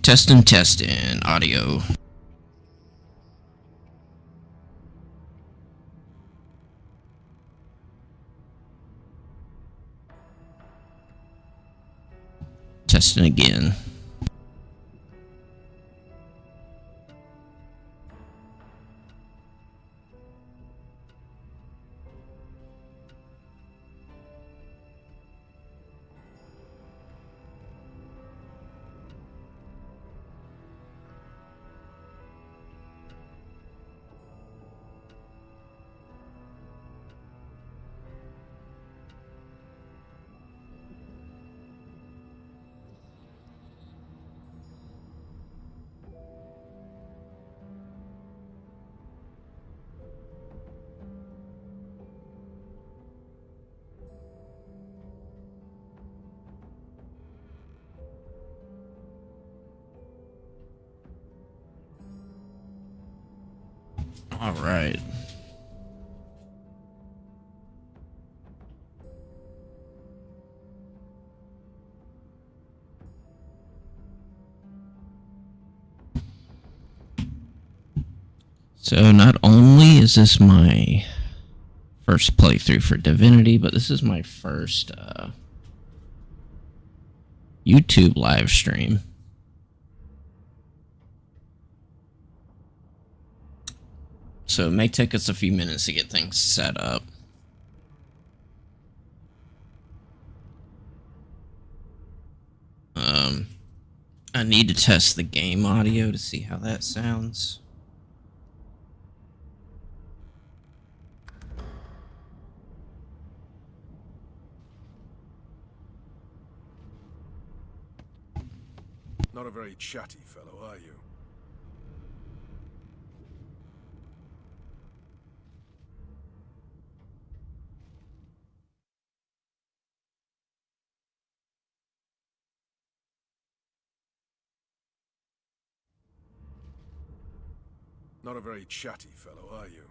Testing audio. Testing again. All right. So not only is this my first playthrough for Divinity, but this is my first YouTube live stream. So it may take us a few minutes to get things set up. I need to test the game audio to see how that sounds. Not a very chatty fellow, are you? Not a very chatty fellow, are you?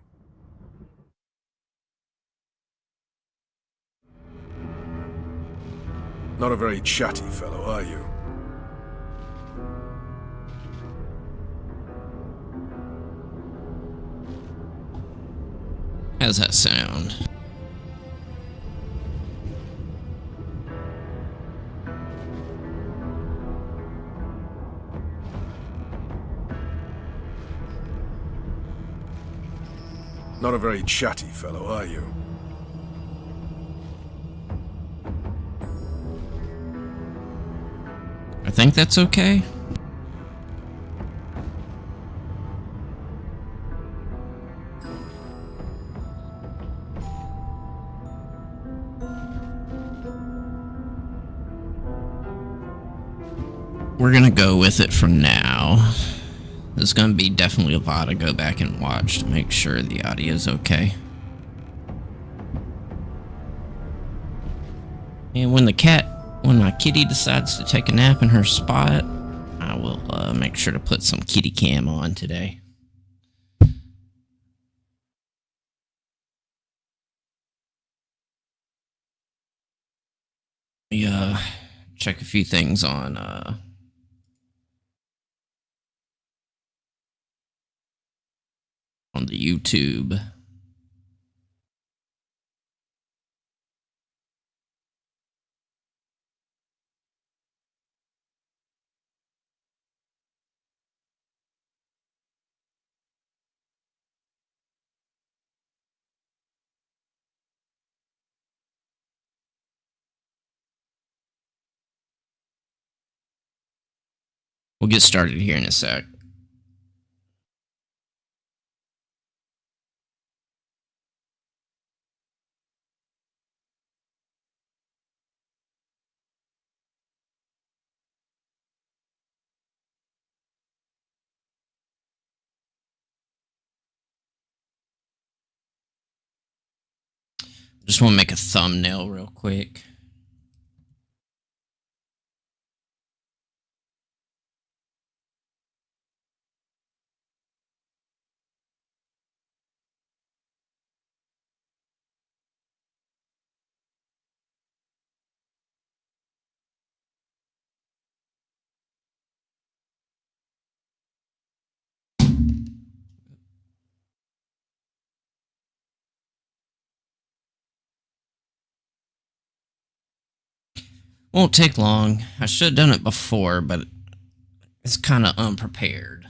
Not a very chatty fellow, are you? How's that sound? Not a very chatty fellow, are you? I think that's okay. We're gonna go with it for now. There's gonna be definitely a lot to go back and watch to make sure the audio's okay. And when my kitty decides to take a nap in her spot, I will make sure to put some kitty cam on today. Check a few things on the YouTube. We'll get started here in a sec. Just want to make a thumbnail real quick. Won't take long. I should have done it before, but it's kind of unprepared.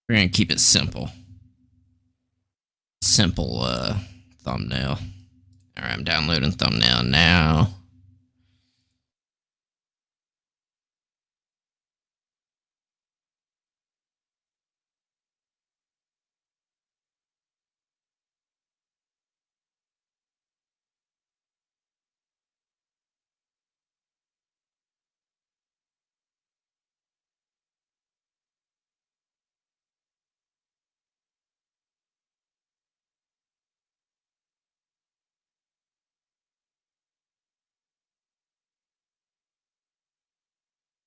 We're gonna keep it simple. Simple thumbnail. Alright, I'm downloading thumbnail now.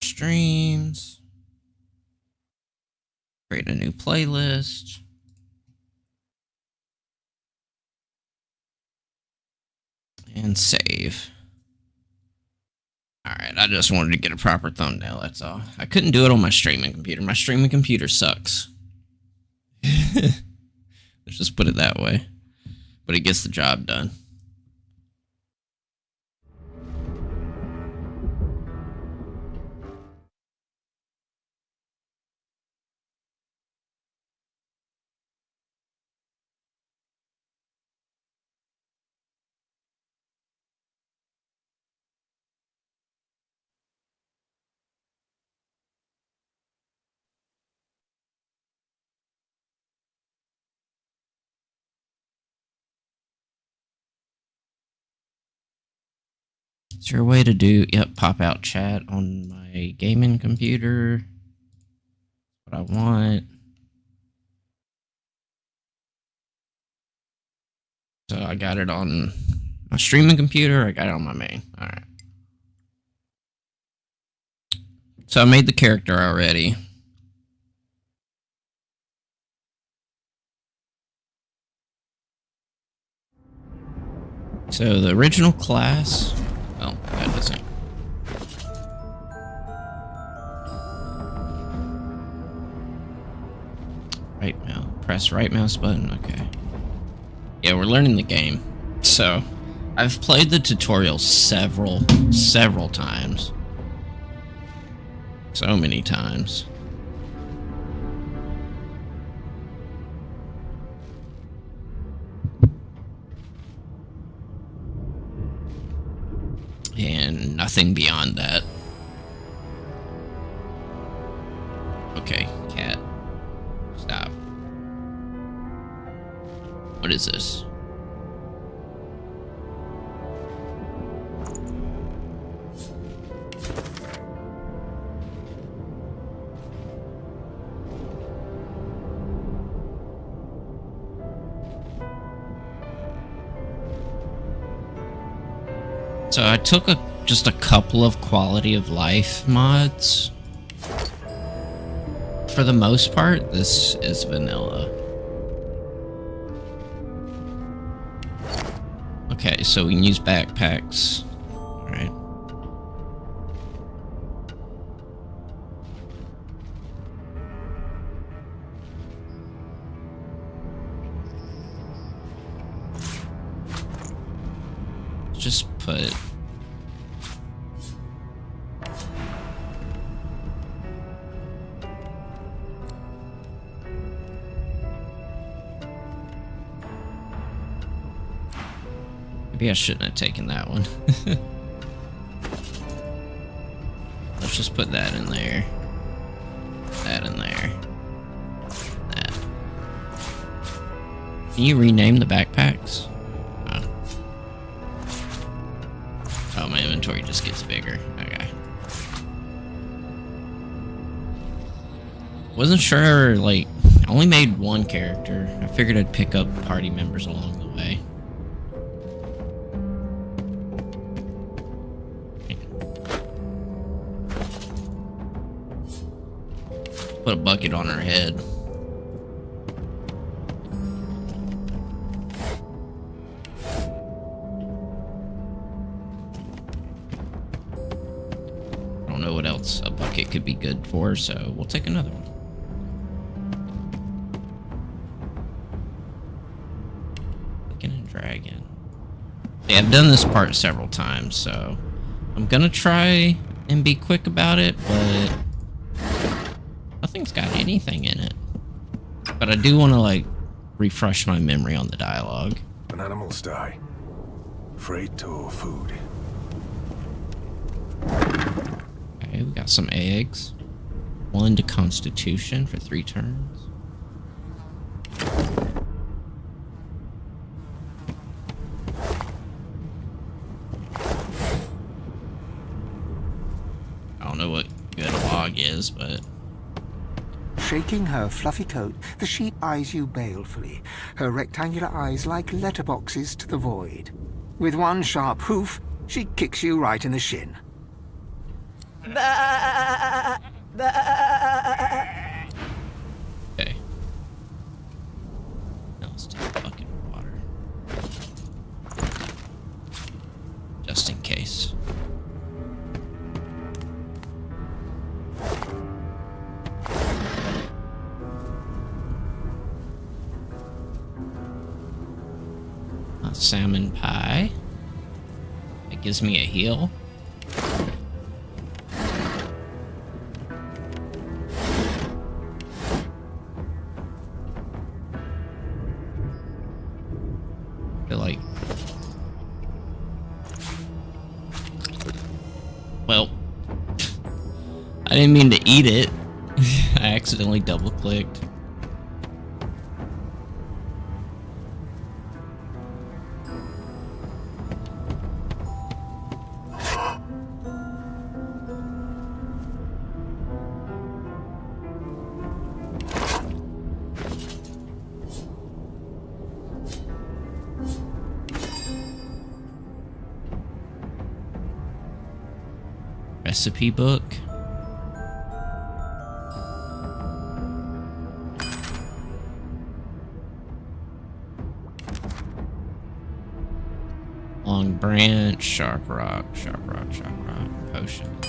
Streams. Create a new playlist. And save. Alright, I just wanted to get a proper thumbnail, that's all. I couldn't do it on my streaming computer. My streaming computer sucks. Let's just put it that way. But it gets the job done. Is there a way to do, pop out chat on my gaming computer? What I want. So I got it on my streaming computer, I got it on my main. Alright. So I made the character already. So the original class... Oh, that doesn't... Right mouse. Press right mouse button. Okay. Yeah, we're learning the game. So, I've played the tutorial several times. So many times. And nothing beyond that. Okay, cat. Stop. What is this? So I took just a couple of quality of life mods. For the most part, this is vanilla. Okay, so we can use backpacks. Alright. Just put... Maybe I shouldn't have taken that one. Let's just put that in there. That in there. That. Can you rename the backpacks? Oh. Oh, my inventory just gets bigger. Okay. Wasn't sure, like, I only made one character. I figured I'd pick up party members along the way. Put a bucket on her head. I don't know what else a bucket could be good for, so we'll take another one. Dragon. Yeah, I've done this part several times, so I'm gonna try and be quick about it, but nothing's got anything in it. But I do want to, like, refresh my memory on the dialogue. An animal's die. Freight or food? Okay, we got some eggs. 1 to Constitution for 3 turns. I don't know what good a log is, but... Shaking her fluffy coat, the sheep eyes you balefully, her rectangular eyes like letterboxes to the void. With one sharp hoof, she kicks you right in the shin. Okay. Now let's take a bucket of water. Just in case. Salmon pie. It gives me a heal. I feel like... Well, I didn't mean to eat it. I accidentally double-clicked. Recipe book. Long branch, sharp rock, potions.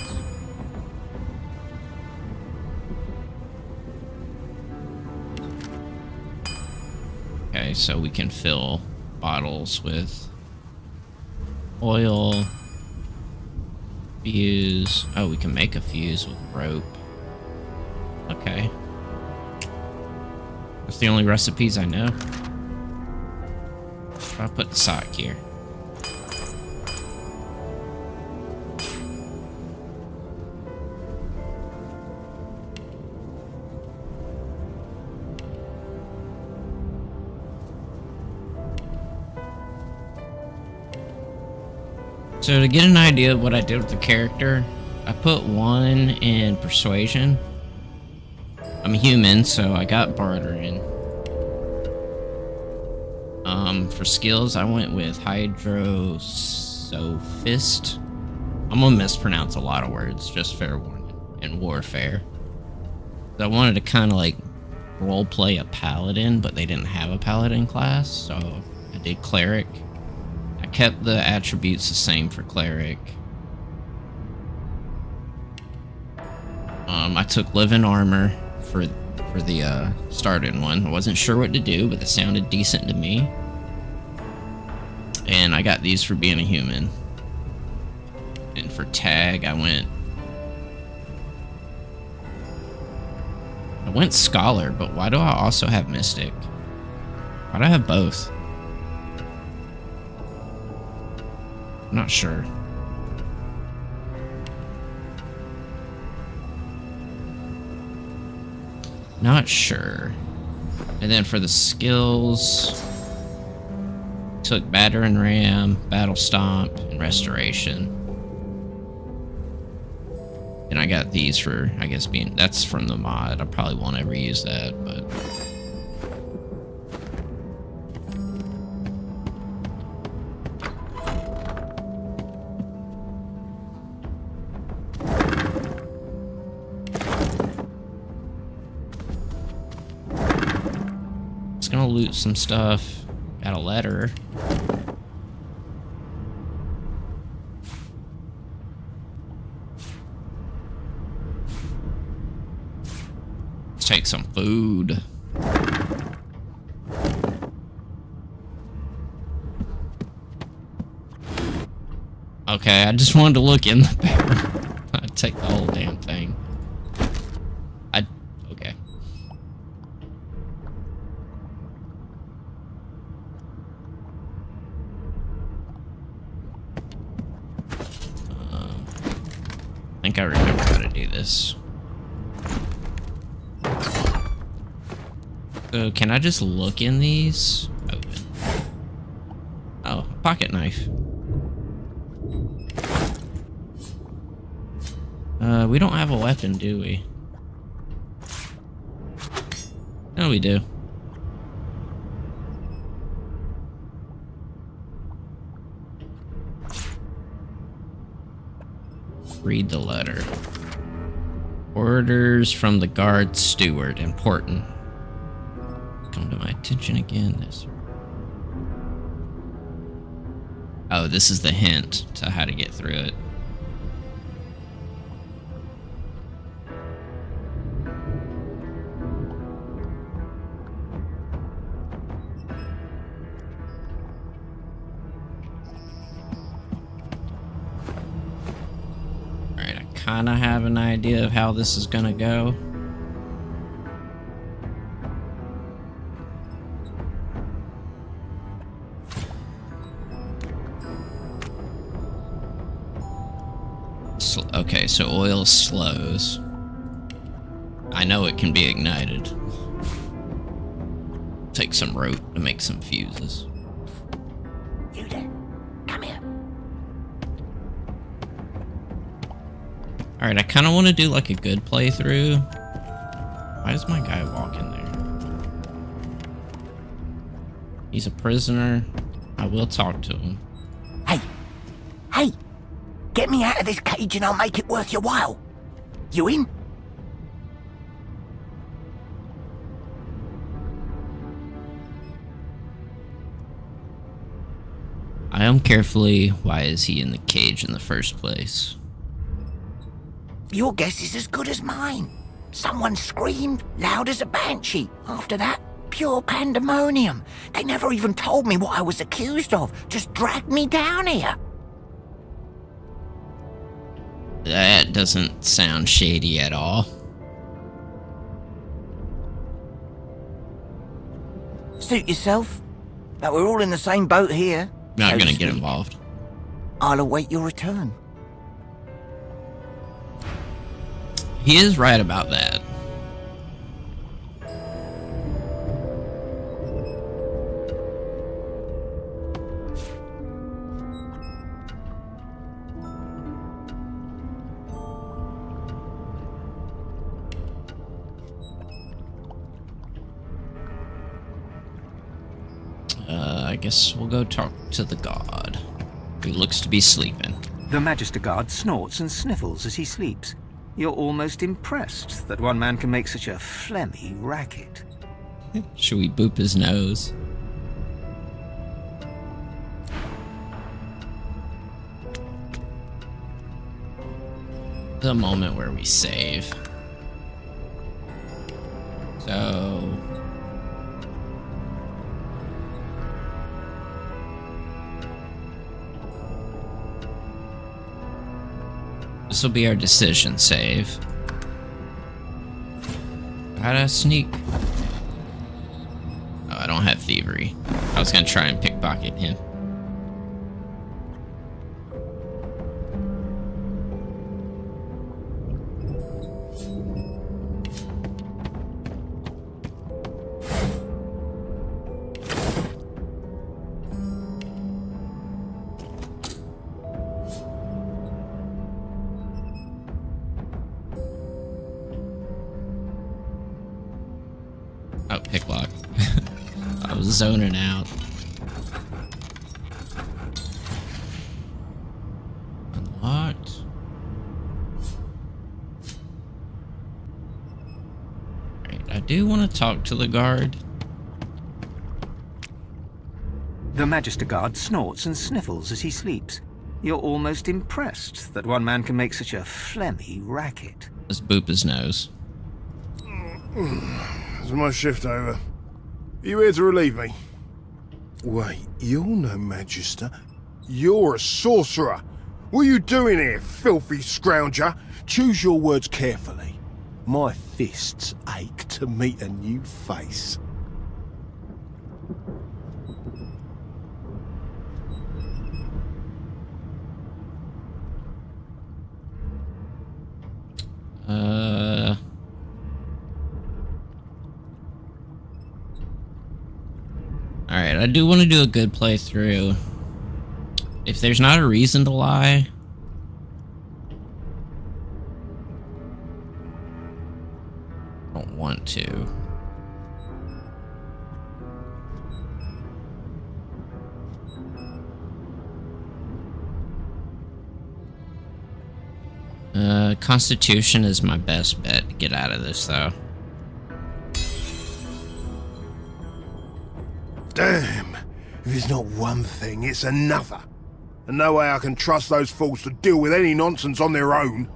Okay, so we can fill bottles with oil. Fuse. Oh, we can make a fuse with rope. Okay. That's the only recipes I know. I'll put the sock here. So to get an idea of what I did with the character, I put 1 in persuasion. I'm human, so I got bartering. For skills, I went with Hydrosophist. I'm gonna mispronounce a lot of words, just fair warning. And warfare. I wanted to kind of like roleplay a paladin, but they didn't have a paladin class, so I did cleric. I kept the attributes the same for cleric. I took living armor for the starting one. I wasn't sure what to do, but it sounded decent to me. And I got these for being a human. And for tag, I went scholar, but why do I also have mystic? Why do I have both? I'm not sure. Not sure. And then for the skills, took batter and ram, battle stomp, and restoration. And I got these for, I guess, being... That's from the mod. I probably won't ever use that, but... Just gonna loot some stuff. Got a letter. Take some food. Okay, I just wanted to look in the barrel. I'd take the whole damn thing. Okay. I think I remember how to do this. So, can I just look in these? Open. Oh, a pocket knife. We don't have a weapon, do we? No, we do. Read the letter. Orders from the guard steward. Important. Come to my attention again. This. Oh, this is the hint to how to get through it. Alright, I kinda have an idea of how this is gonna go. Okay, so oil slows. I know it can be ignited. Take some rope to make some fuses. You there? Come here. Alright, I kind of want to do like a good playthrough. Why is my guy walking there? He's a prisoner. I will talk to him. Hey! Hey! Get me out of this cage and I'll make it worth your while. You in? I am carefully. Why is he in the cage in the first place? Your guess is as good as mine. Someone screamed loud as a banshee. After that, pure pandemonium. They never even told me what I was accused of. Just dragged me down here. That doesn't sound shady at all. Suit yourself. But we're all in the same boat here. Not so to gonna get speak. involved. I'll await your return. He is right about that. I guess we'll go talk to the god, who looks to be sleeping. The Magister Guard snorts and sniffles as he sleeps. You're almost impressed that one man can make such a phlegmy racket. Should we boop his nose? The moment where we save. So... this will be our decision save. How'd I sneak? Oh, I don't have thievery. I was gonna try and pickpocket him. picklock. I was zoning out. Unlocked. Alright, I do want to talk to the guard. The Magister Guard snorts and sniffles as he sleeps. You're almost impressed that one man can make such a phlegmy racket. Let's boop his nose. Is my shift over? Are you here to relieve me? Wait, you're no Magister. You're a sorcerer. What are you doing here, filthy scrounger? Choose your words carefully. My fists ache to meet a new face. Alright, I do want to do a good playthrough. If there's not a reason to lie... I don't want to. Constitution is my best bet to get out of this, though. Damn! If it's not one thing, it's another. And no way I can trust those fools to deal with any nonsense on their own.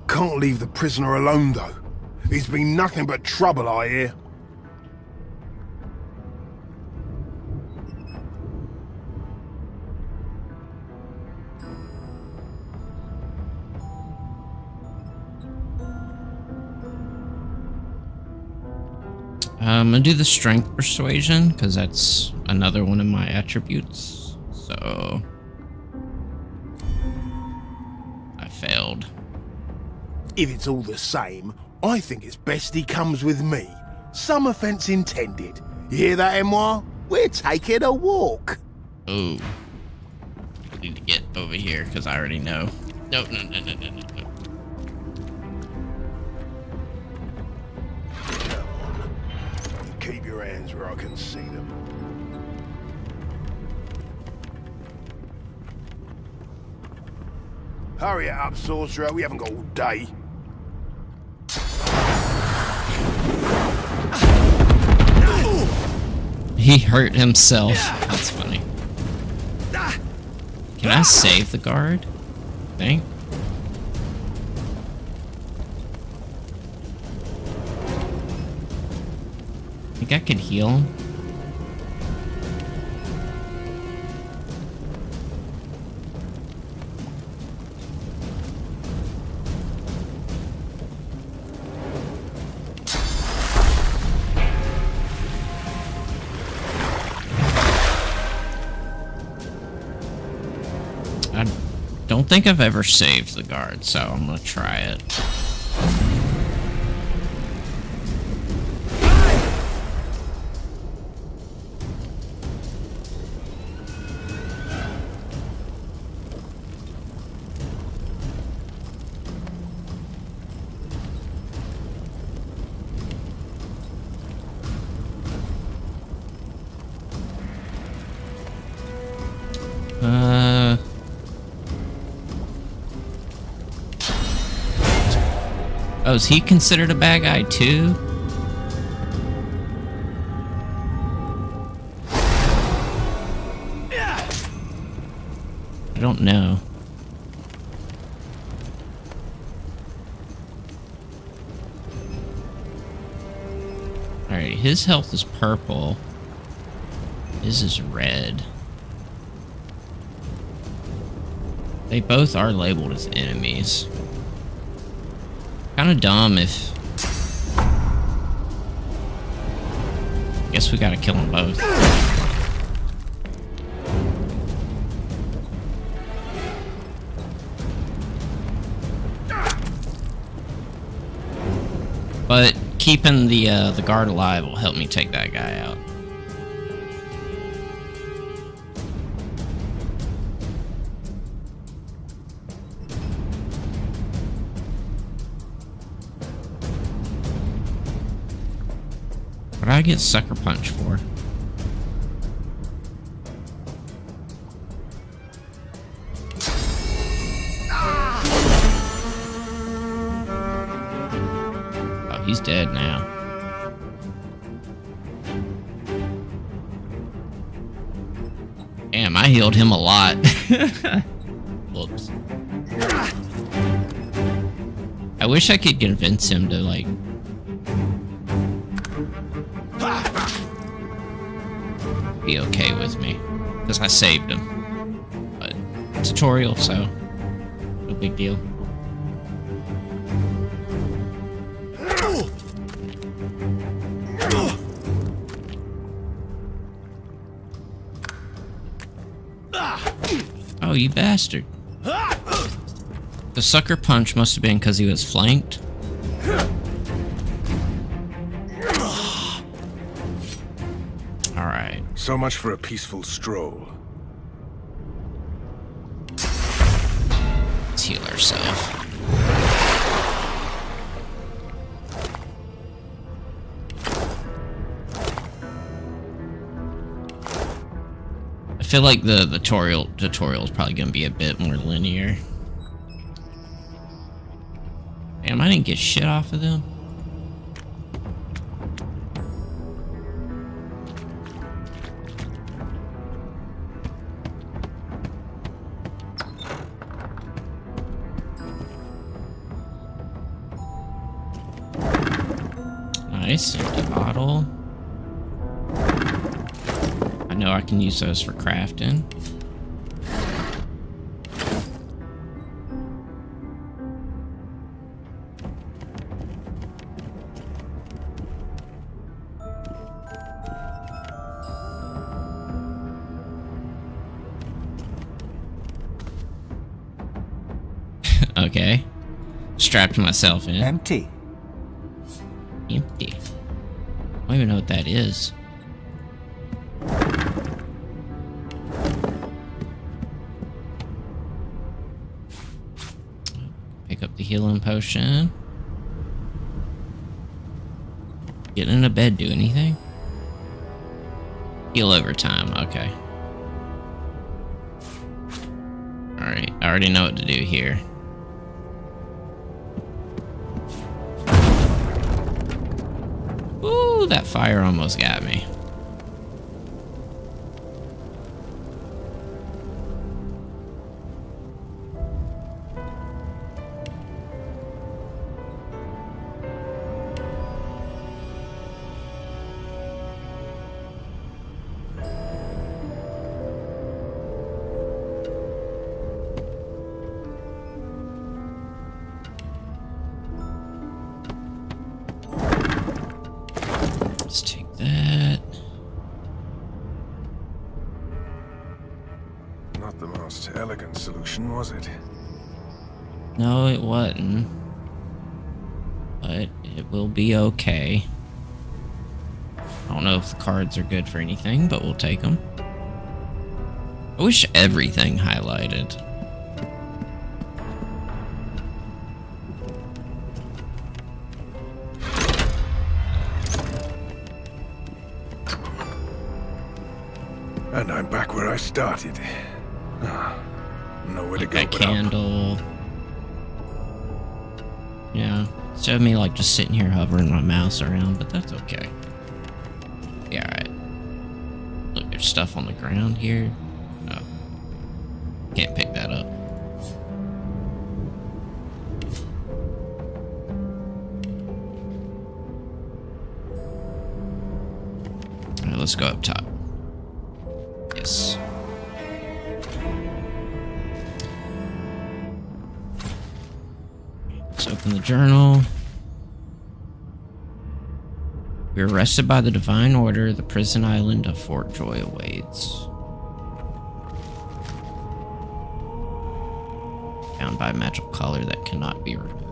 Can't leave the prisoner alone, though. He's been nothing but trouble, I hear. I'm gonna do the strength persuasion, because that's another one of my attributes. So... I failed. If it's all the same, I think it's best he comes with me. Some offence intended. You hear that, Emoire? We're taking a walk. Oh. I need to get over here, because I already know. No. Keep your hands where I can see them. Hurry it up, sorcerer. We haven't got all day. He hurt himself. That's funny. Can I save the guard? I think. I could heal him. I don't think I've ever saved the guard, so I'm gonna try it. Oh, is he considered a bad guy too? I don't know. Alright, his health is purple. His is red. They both are labeled as enemies. Kind of dumb if... Guess we gotta kill them both. But keeping the guard alive will help me take that guy out. Would I I get sucker punch for? Oh, he's dead now. Damn, I healed him a lot. Whoops. I wish I could convince him to, like... be okay with me. Because I saved him. But, tutorial, so... no big deal. Oh, you bastard. The sucker punch must have been because he was flanked. Alright. So much for a peaceful stroll. Let's heal ourselves. I feel like the tutorial is probably going to be a bit more linear. Damn, I didn't get shit off of them. Nice, empty bottle. I know I can use those for crafting. Okay. Strapped myself in. Empty. Empty. I don't even know what that is. Pick up the healing potion. Getting in a bed do anything? Heal over time, okay. Alright, I already know what to do here. Ooh, that fire almost got me. Let's take that. Not the most elegant solution, was it? No, it wasn't. But it will be okay. I don't know if the cards are good for anything, but we'll take them. I wish everything highlighted. And I'm back where I started. Nowhere to go That but up. candle. Yeah, instead of me like just sitting here hovering my mouse around, but that's okay. Yeah, alright. Look, there's stuff on the ground here. Oh. Can't pick that up. Alright, let's go up top. Yes. Let's open the journal. We were arrested by the Divine Order. The prison island of Fort Joy awaits. Bound by a magical collar that cannot be removed.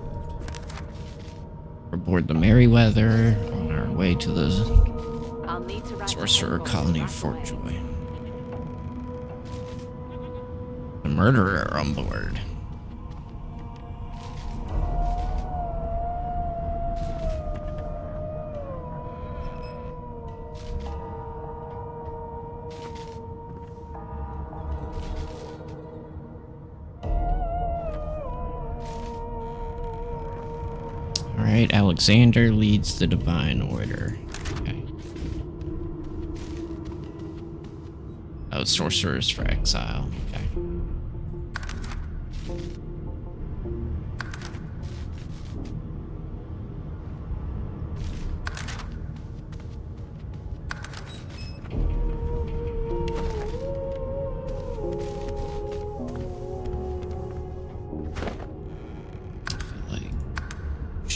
We're aboard the Merryweather on our way to the Sorcerer Colony of Fort Joy. The murderer on board. Alright, Alexander leads the Divine Order. Okay. Oh, Sorcerers for Exile. Okay.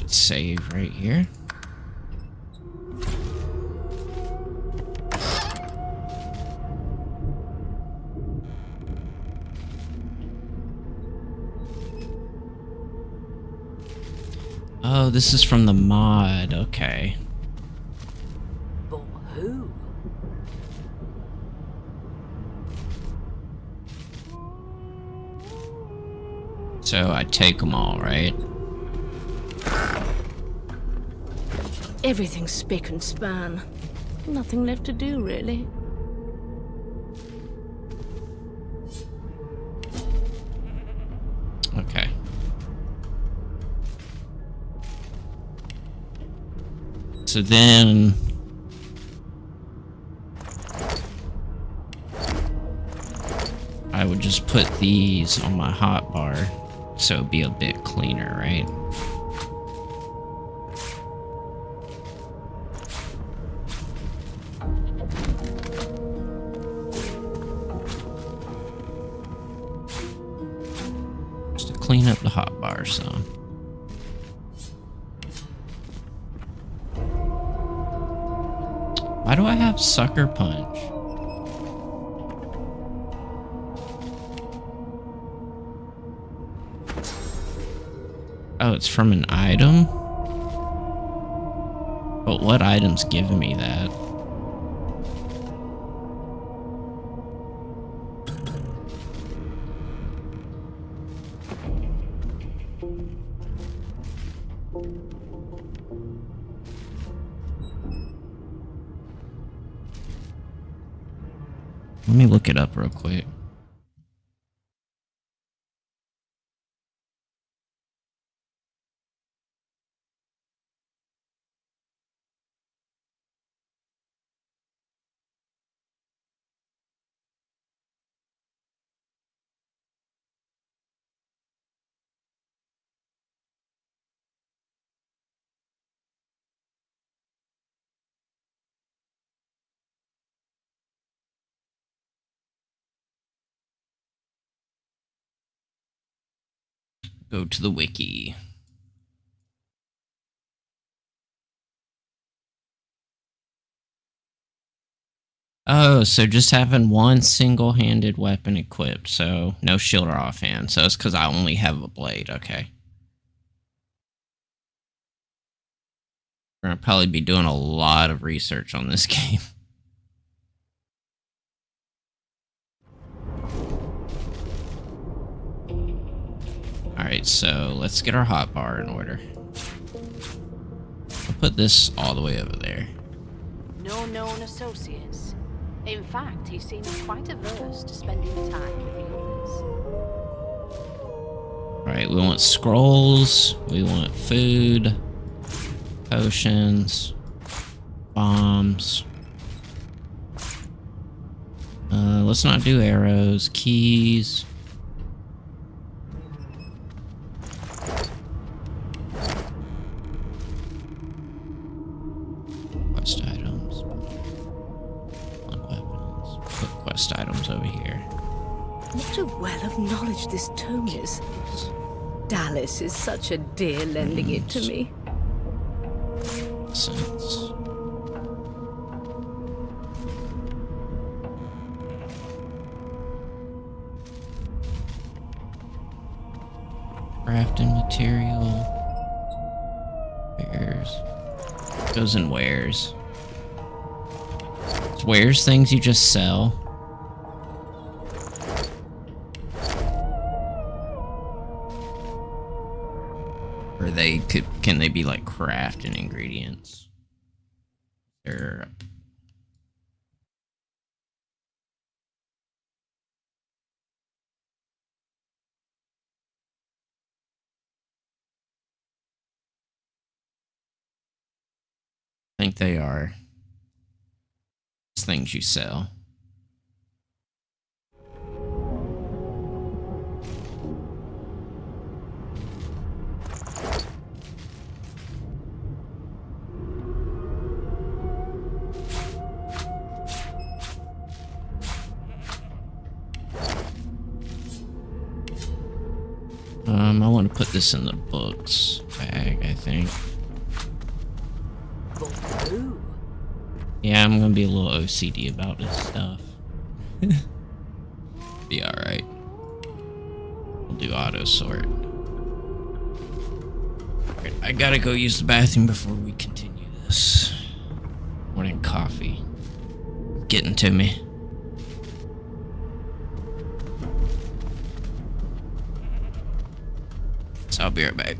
Save right here. Oh, this is from the mod. Okay. But who? So I take them all, right? Everything's spick and span. Nothing left to do, really. Okay. So then... I would just put these on my hotbar so it'd be a bit cleaner, right? Clean up the hotbar some. Why do I have Sucker Punch? Oh, it's from an item? But what item's giving me that? Let me look it up real quick. Go to the wiki. Oh, so just having one single-handed weapon equipped, so no shield or offhand. So it's because I only have a blade, okay. We're gonna probably be doing a lot of research on this game. Alright, so let's get our hotbar in order. I'll put this all the way over there. No known associates. In fact, he seems quite averse to spending time with the others. Alright, we want scrolls, we want food, potions, bombs. Let's not do arrows, keys. Quest items. Weapons. Put quest items over here. What a well of knowledge this tome is. Dallas is such a dear lending it to me. Sense. Crafting material. Wares. Goes in wares. It's wares things you just sell. Or can they be like crafting ingredients? Or think they are. It's things you sell. I want to put this in the books bag, I think. Yeah, I'm gonna be a little OCD about this stuff. Be alright. We'll do auto sort. Alright, I gotta go use the bathroom before we continue this. Morning coffee. Getting to me. So I'll be right back.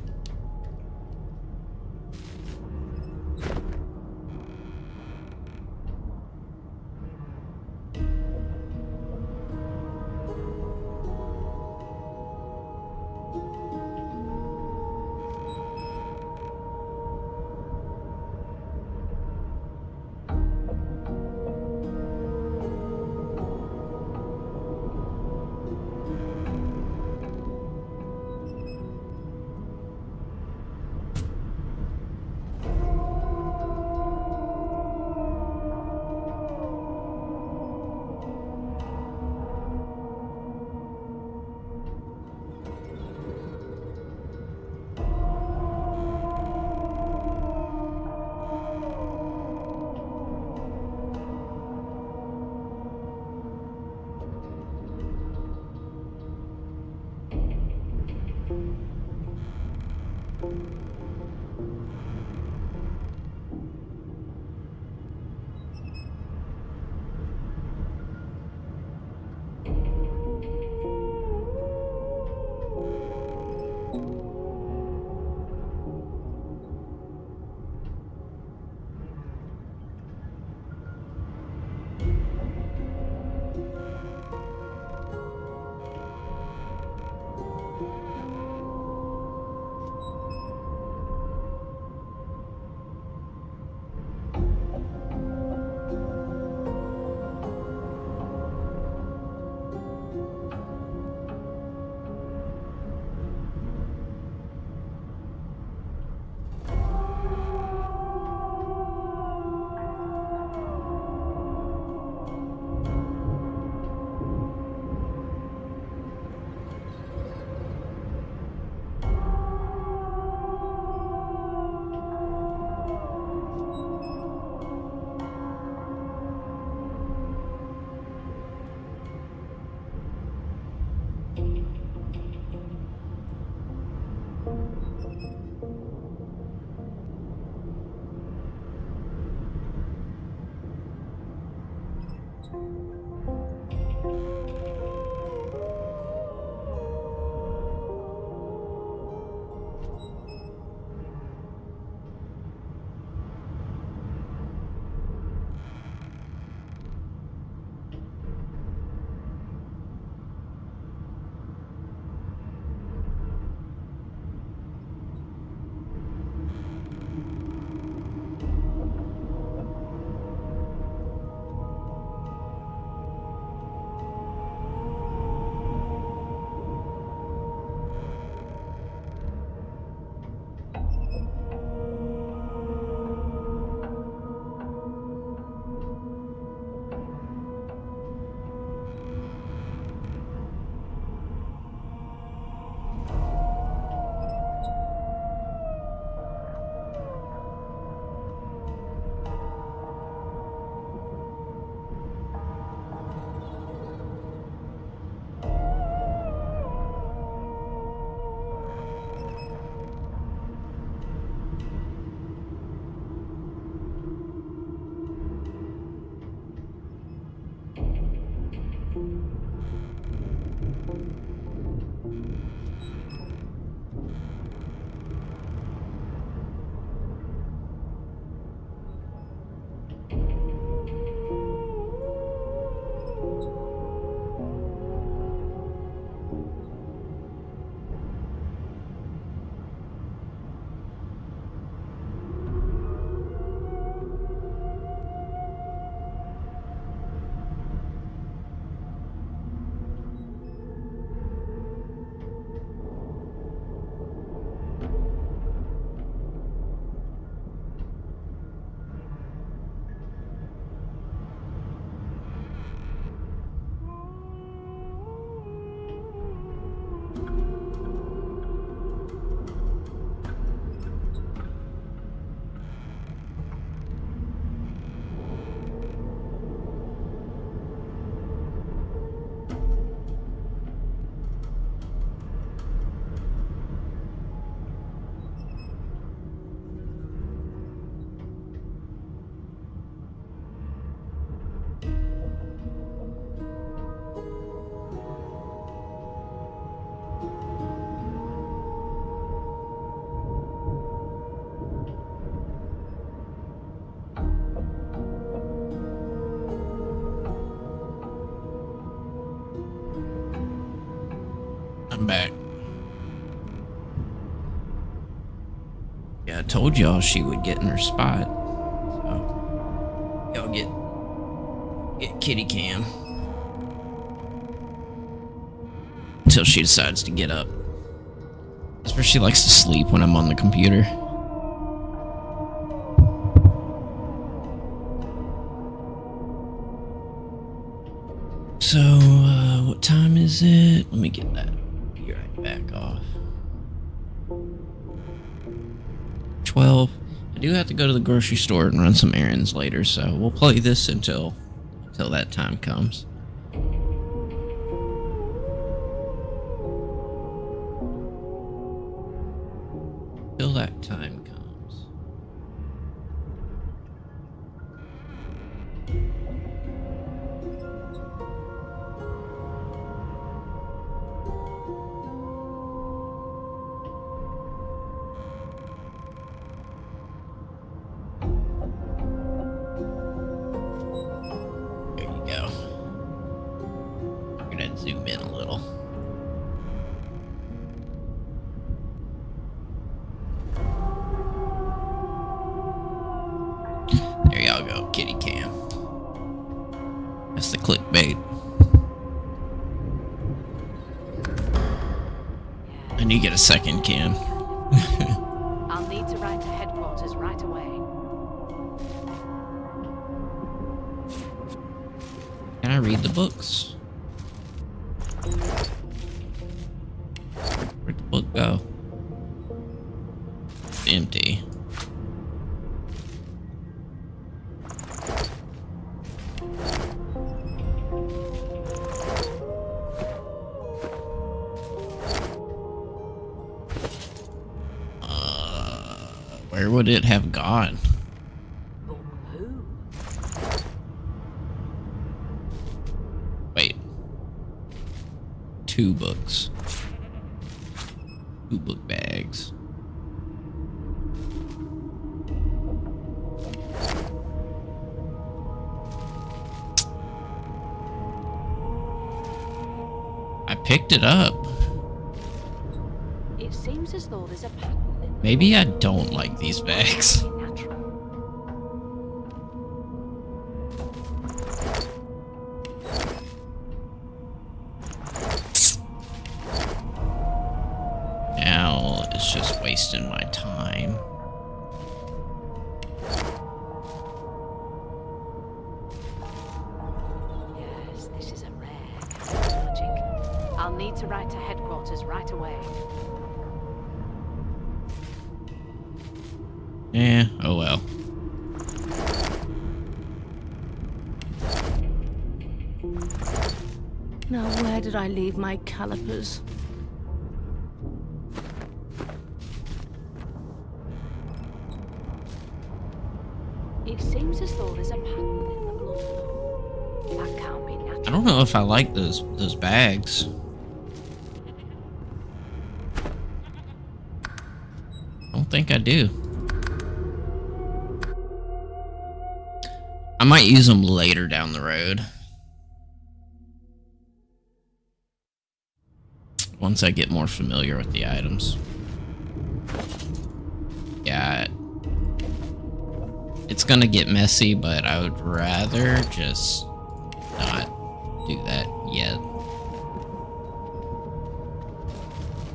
I'm back. Yeah, I told y'all she would get in her spot. So, y'all get kitty cam until she decides to get up. That's where she likes to sleep when I'm on the computer. So, what time is it? Let me get that right back off. 12. I do have to go to the grocery store and run some errands later, so we'll play this until that time comes. Till that time comes. There you go. I'm gonna zoom in a little. There y'all go, kitty cam. That's the clickbait. And you get a second cam. I'll need to write to headquarters right away. Can I read the books? Where'd the book go? It's empty. Where would it have gone? Who? Wait. 2 books. 2 book bags. I picked it up. It seems as though there's a pattern in the Maybe I don't like these bags. natural. Now it's just wasting my time. Yes, this is a rare kind of magic. I'll need to write to headquarters right away. Eh, oh well. Now, where did I leave my calipers? It seems as though there's a pattern in the blood flow. That can't be natural. I don't know if I like those bags. I don't think I do. I might use them later down the road. Once I get more familiar with the items. Yeah. It's gonna get messy, but I would rather just not do that yet.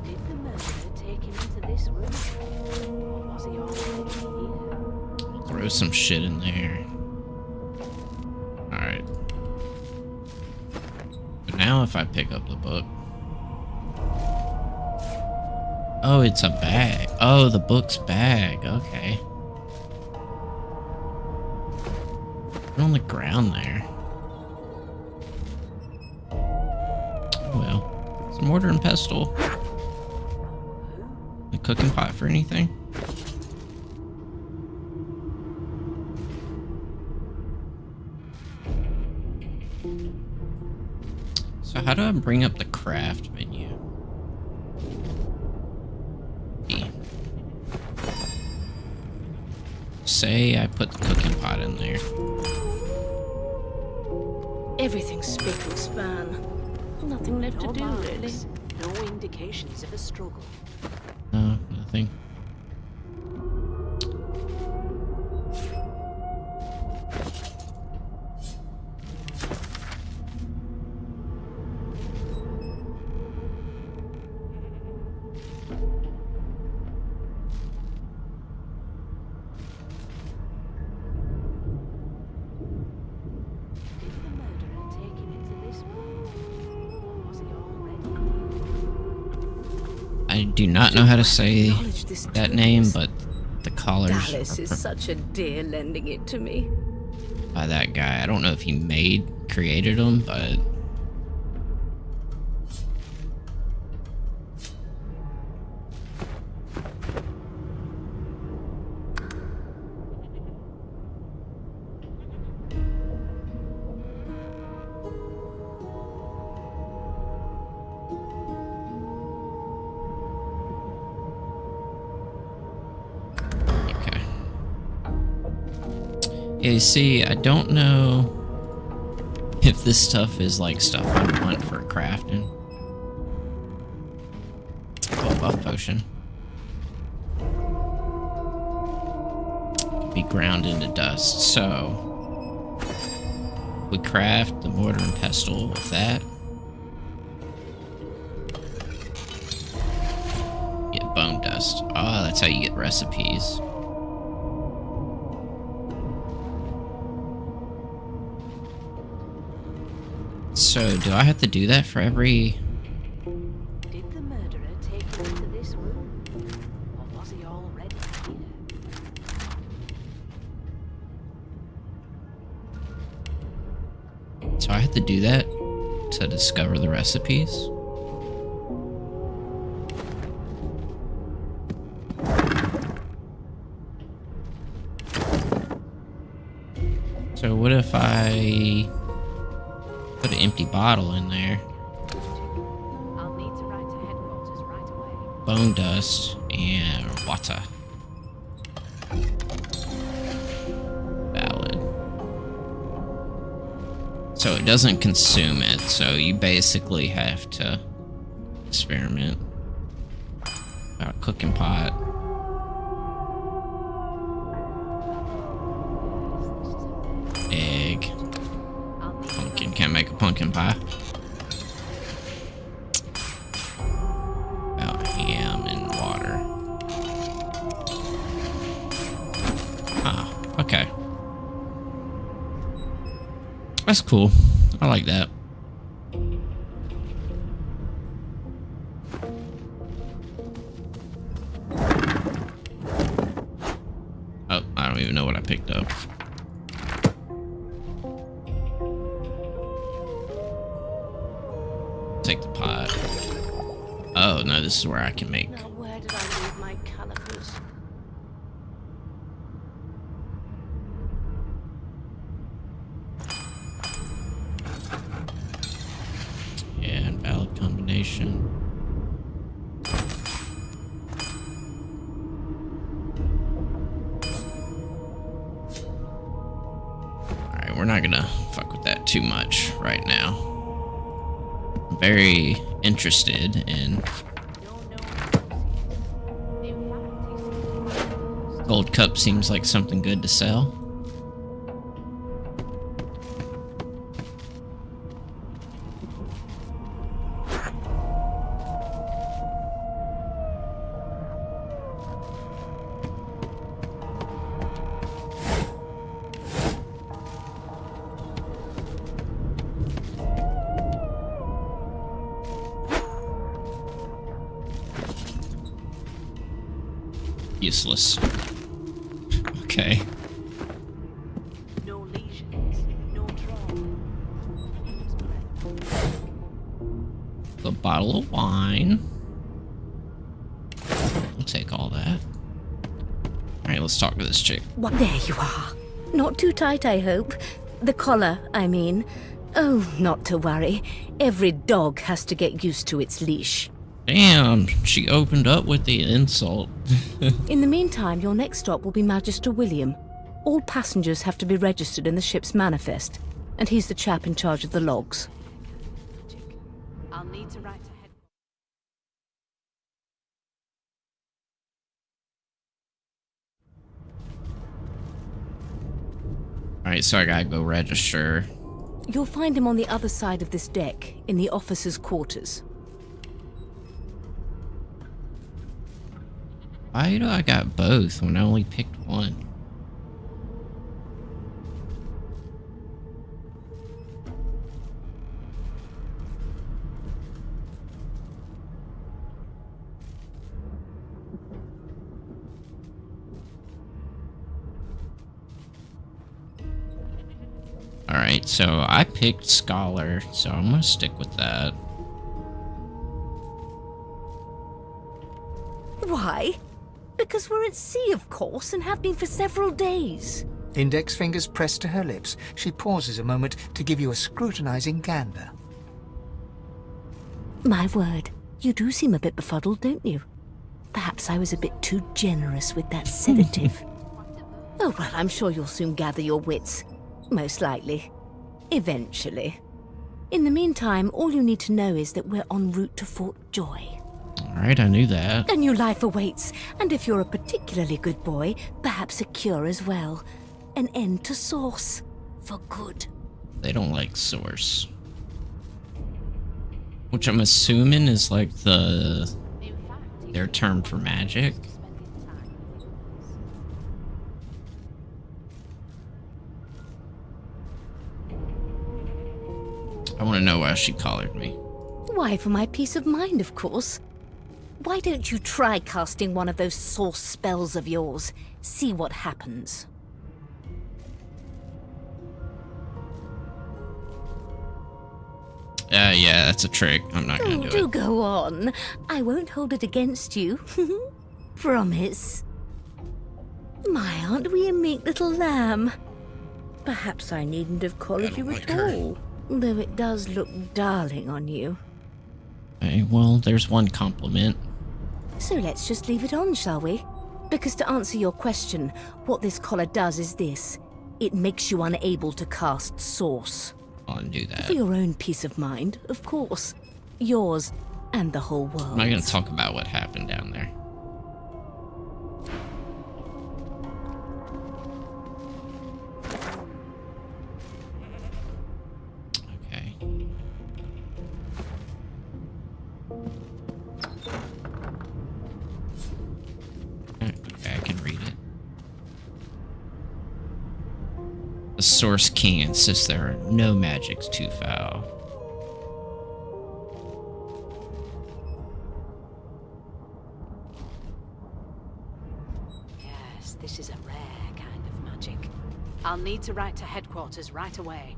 Did the murderer take him into this room? Or was he already here? Throw some shit in there. Alright. But now if I pick up the book. Oh, it's a bag. Oh, the book's bag. Okay. Put it on the ground there. Oh well. Some mortar and pestle. A cooking pot for anything? So how do I bring up the craft menu? E. Say I put the cooking pot in there. Everything's spick and span. Nothing left to No do, marks. really. No indications of a struggle. No, nothing. Did the murderer take him into this room? Or was he already? I do not know how to say Acknowledge this that name, tools. but the collars Dallas are is such a dear lending it to me. by that guy. I don't know if he created them, but okay. Yeah, you see, I don't know if this stuff is like stuff I want for crafting. Oh, buff potion. Be ground into dust. So we craft the mortar and pestle with that. Get bone dust. Oh, that's how you get recipes. So, do I have to do that for every... Did the murderer take him into this room? Or was he already here? So I have to do that to discover the recipes? So what if I put an empty bottle in there? I'll need to write to headquarters right away. Bone dust and water. Valid. So it doesn't consume it, so you basically have to experiment. About a cooking pot. Egg. Pumpkin. Can't make a pumpkin pie. About ham and water. Ah, okay. That's cool. I like that. Oh, I don't even know what I picked up. Take the pot. Oh, no, this is where I can make. Now, where did I leave my calipers? Yeah, invalid combination. Alright, we're not gonna fuck with that too much right now. I'm very interested in No associates. In fact, he seems gold cup. Seems like something good to sell. Useless. Okay. no lesions, no trauma. A bottle of wine. I'll take all that. Alright, let's talk to this chick. What? There you are. Not too tight, I hope. The collar, I mean. Oh, not to worry. Every dog has to get used to its leash. Damn, she opened up with the insult. In the meantime, your next stop will be Magister William. All passengers have to be registered in the ship's manifest, and he's the chap in charge of the logs. I'll need to write to Alright, so I gotta go register. You'll find him on the other side of this deck, in the officers' quarters. Why do I got both when I only picked one? Alright, so I picked Scholar, so I'm gonna stick with that. Why? Because we're at sea, of course, and have been for several days. Index fingers pressed to her lips, she pauses a moment to give you a scrutinizing gander. My word, you do seem a bit befuddled, don't you? Perhaps I was a bit too generous with that sedative. Oh, well, I'm sure you'll soon gather your wits. Most likely. Eventually. In the meantime, all you need to know is that we're en route to Fort Joy. Alright, I knew that. A new life awaits, and if you're a particularly good boy, perhaps a cure as well. An end to Source. For good. They don't like Source. Which I'm assuming is like their term for magic. I want to know why she collared me. Why, for my peace of mind, of course. Why don't you try casting one of those Source spells of yours? See what happens. Yeah, that's a trick. I'm not gonna do Do it. go on. I won't hold it against you. Promise. My, aren't we a meek little lamb? Perhaps I needn't have collared you at all. Though it does look darling on you. Okay, well, there's one compliment. So let's just leave it on, shall we? Because to answer your question, what this collar does is this. It makes you unable to cast Source. I'll undo that. For your own peace of mind, of course. Yours and the whole world. I'm not gonna talk about what happened down there. Okay. Okay, I can read it. The Source King insists there are no magics too foul. Yes, this is a rare kind of magic. I'll need to write to headquarters right away.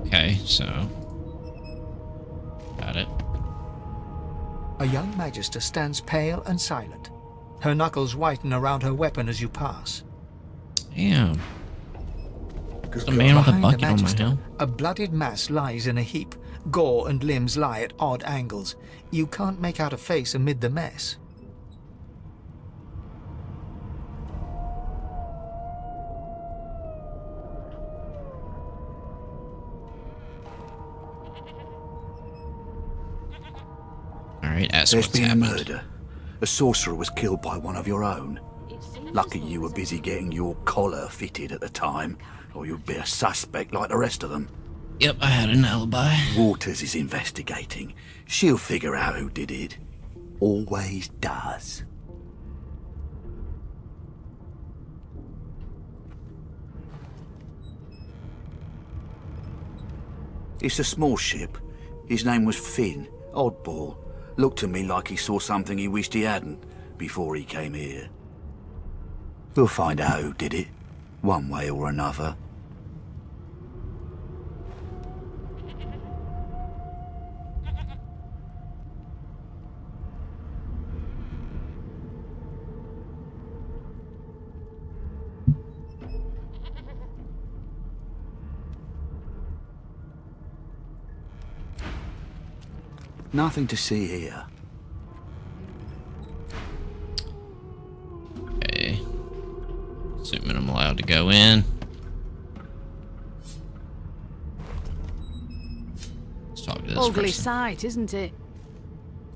Okay, so got it. A young magister stands pale and silent. Her knuckles whiten around her weapon as you pass. Damn. The man with a Behind the bucket on my magister, hill. a bloodied mass lies in a heap. Gore and limbs lie at odd angles. You can't make out a face amid the mess. Alright, that's There's what's been a happened. murder. A sorcerer was killed by one of your own. It seems Lucky as though you were there's a busy getting your collar fitted at the time, or you'd be a suspect like the rest of them. Yep, I had an alibi. Waters is investigating. She'll figure out who did it. Always does. It's a small ship. His name was Finn. Oddball. Looked to me like he saw something he wished he hadn't before he came here. We'll find out who did it, one way or another. Nothing to see here. Okay. Assuming I'm allowed to go in. Let's talk to this ugly person. sight, isn't it?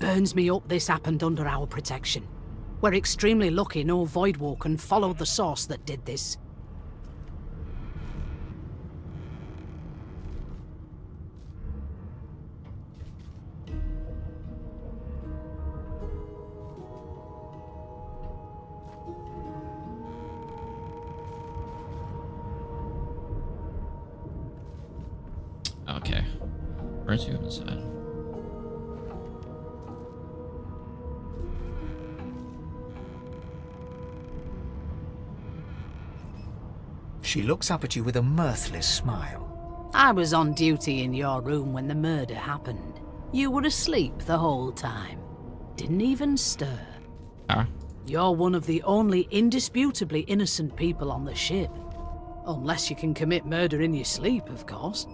burns me up this happened under our protection. We're extremely lucky no Voidwalker followed the source that did this. Okay. Where's the other side? She looks up at you with a mirthless smile. I was on duty in your room when the murder happened. You were asleep the whole time. Didn't even stir. Huh? You're one of the only indisputably innocent people on the ship. Unless you can commit murder in your sleep, of course.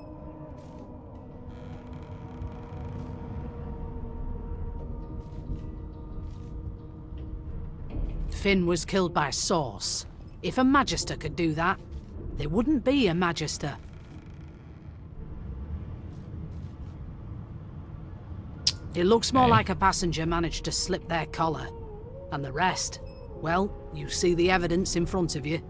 Finn was killed by Source. If a Magister could do that, there wouldn't be a Magister. It looks more Okay. like a passenger managed to slip their collar. And the rest, well, you see the evidence in front of you.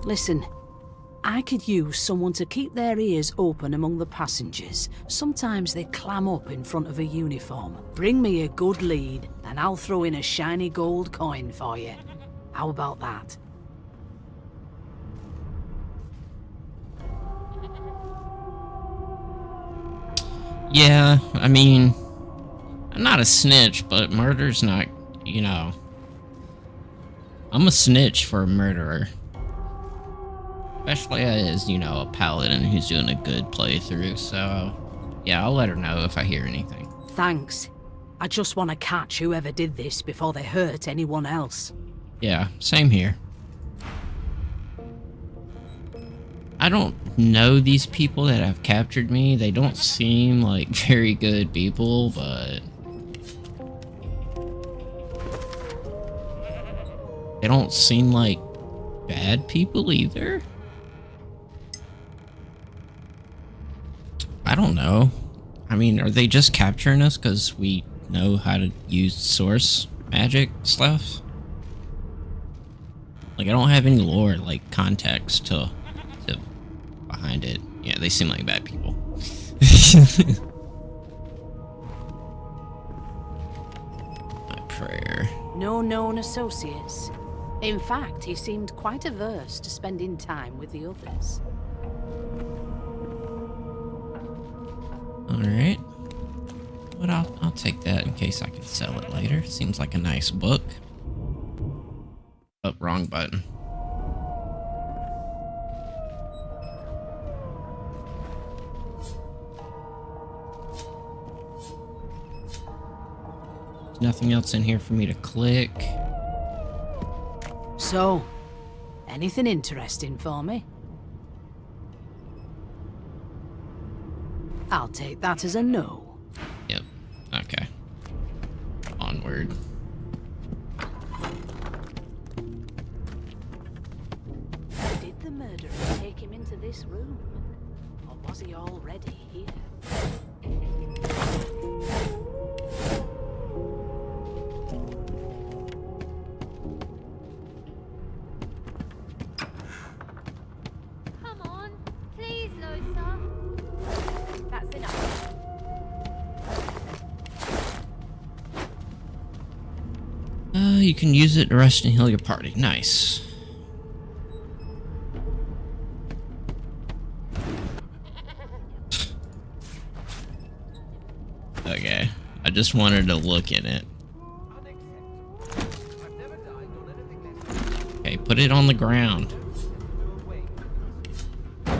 Listen, I could use someone to keep their ears open among the passengers. Sometimes they clam up in front of a uniform. Bring me a good lead, and I'll throw in a shiny gold coin for you. How about that? Yeah, I mean, I'm not a snitch, but murder's not, you know. I'm a snitch for a murderer. Especially as, you know, a paladin who's doing a good playthrough, so yeah, I'll let her know if I hear anything. Thanks. I just want to catch whoever did this before they hurt anyone else. Yeah, same here. I don't know these people that have captured me. They don't seem like very good people, but they don't seem like bad people either. I don't know. I mean, are they just capturing us because we know how to use source magic stuff? Like, I don't have any lore, like, context to behind it. Yeah, they seem like bad people. My prayer. No known associates. In fact, he seemed quite averse to spending time with the others. Alright. But I'll take that in case I can sell it later. Seems like a nice book. Oh, wrong button. There's nothing else in here for me to click. So, anything interesting for me? I'll take that as a no. Yep. Okay. Onward. Did the murderer take him into this room? Or was he already here? Come on, please, Loisa. That's enough. You can use it to rest and heal your party. Nice. Okay. I just wanted to look in it. Okay, put it on the ground. There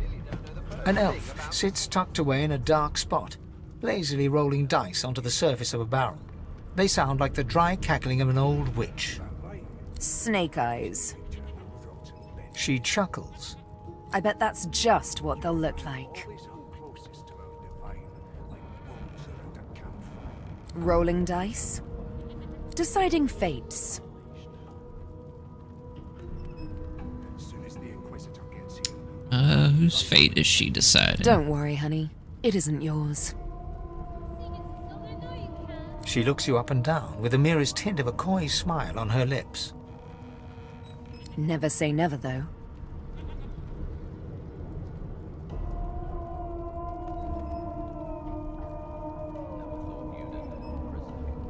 we go. An elf sits tucked away in a dark spot, lazily rolling dice onto the surface of a barrel. They sound like the dry cackling of an old witch. Snake eyes. She chuckles. I bet that's just what they'll look like. Rolling dice. Deciding fates. Whose fate is she deciding? Don't worry, honey. It isn't yours. She looks you up and down with the merest hint of a coy smile on her lips. Never say never, though.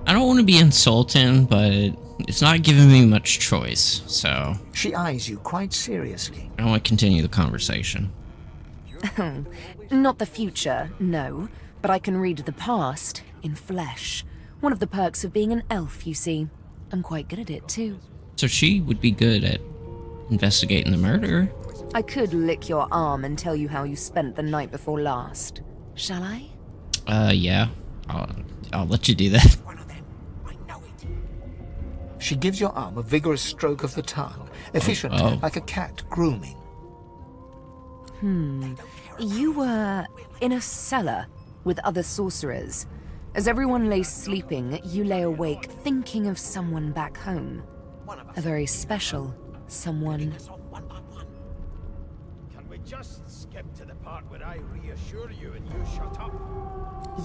I don't want to be insulting, but it's not giving me much choice, so She eyes you quite seriously. I don't want to continue the conversation. Not the future, no. But I can read the past in flesh. One of the perks of being an elf, you see. I'm quite good at it, too. So she would be good at investigating the murder. I could lick your arm and tell you how you spent the night before last. Shall I? Yeah. I'll let you do that. She gives your arm a vigorous stroke of the tongue, efficient Oh. like a cat grooming. You were in a cellar with other sorcerers. As everyone lay sleeping, you lay awake thinking of someone back home. A very special someone. Can we just skip to the part where I reassure you and you shut up?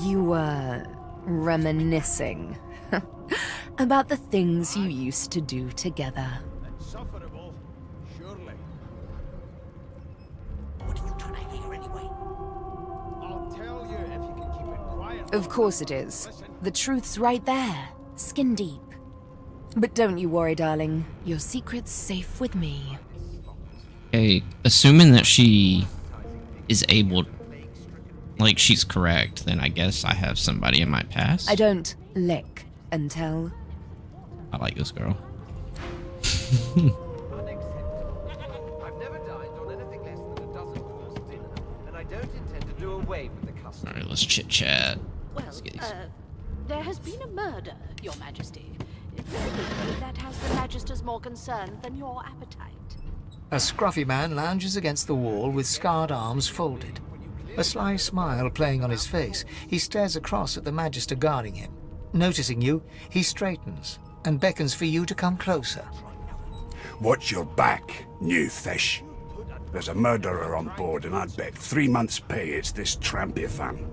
You were reminiscing about the things you used to do together. Insufferable, surely. What are you trying to hear anyway? I'll tell you if you can keep it quiet. Of course it is. The truth's right there, skin deep. But don't you worry, darling. Your secret's safe with me. Okay, assuming that she is able, like she's correct, then I guess I have somebody in my past. I don't lick and tell. I like this girl. I've never dined on anything less than a dozen-course dinner, and I don't intend to do away with the custom. Alright, let's chit chat. Well, Let's get these. there has been a murder, Your Majesty. Maybe that has the Magisters more concerned than your appetite. A scruffy man lounges against the wall with scarred arms folded. A sly smile playing on his face, he stares across at the Magister guarding him. Noticing you, he straightens and beckons for you to come closer. Watch your back, new fish. There's a murderer on board, and I'd bet 3 months' pay it's this tramp you found.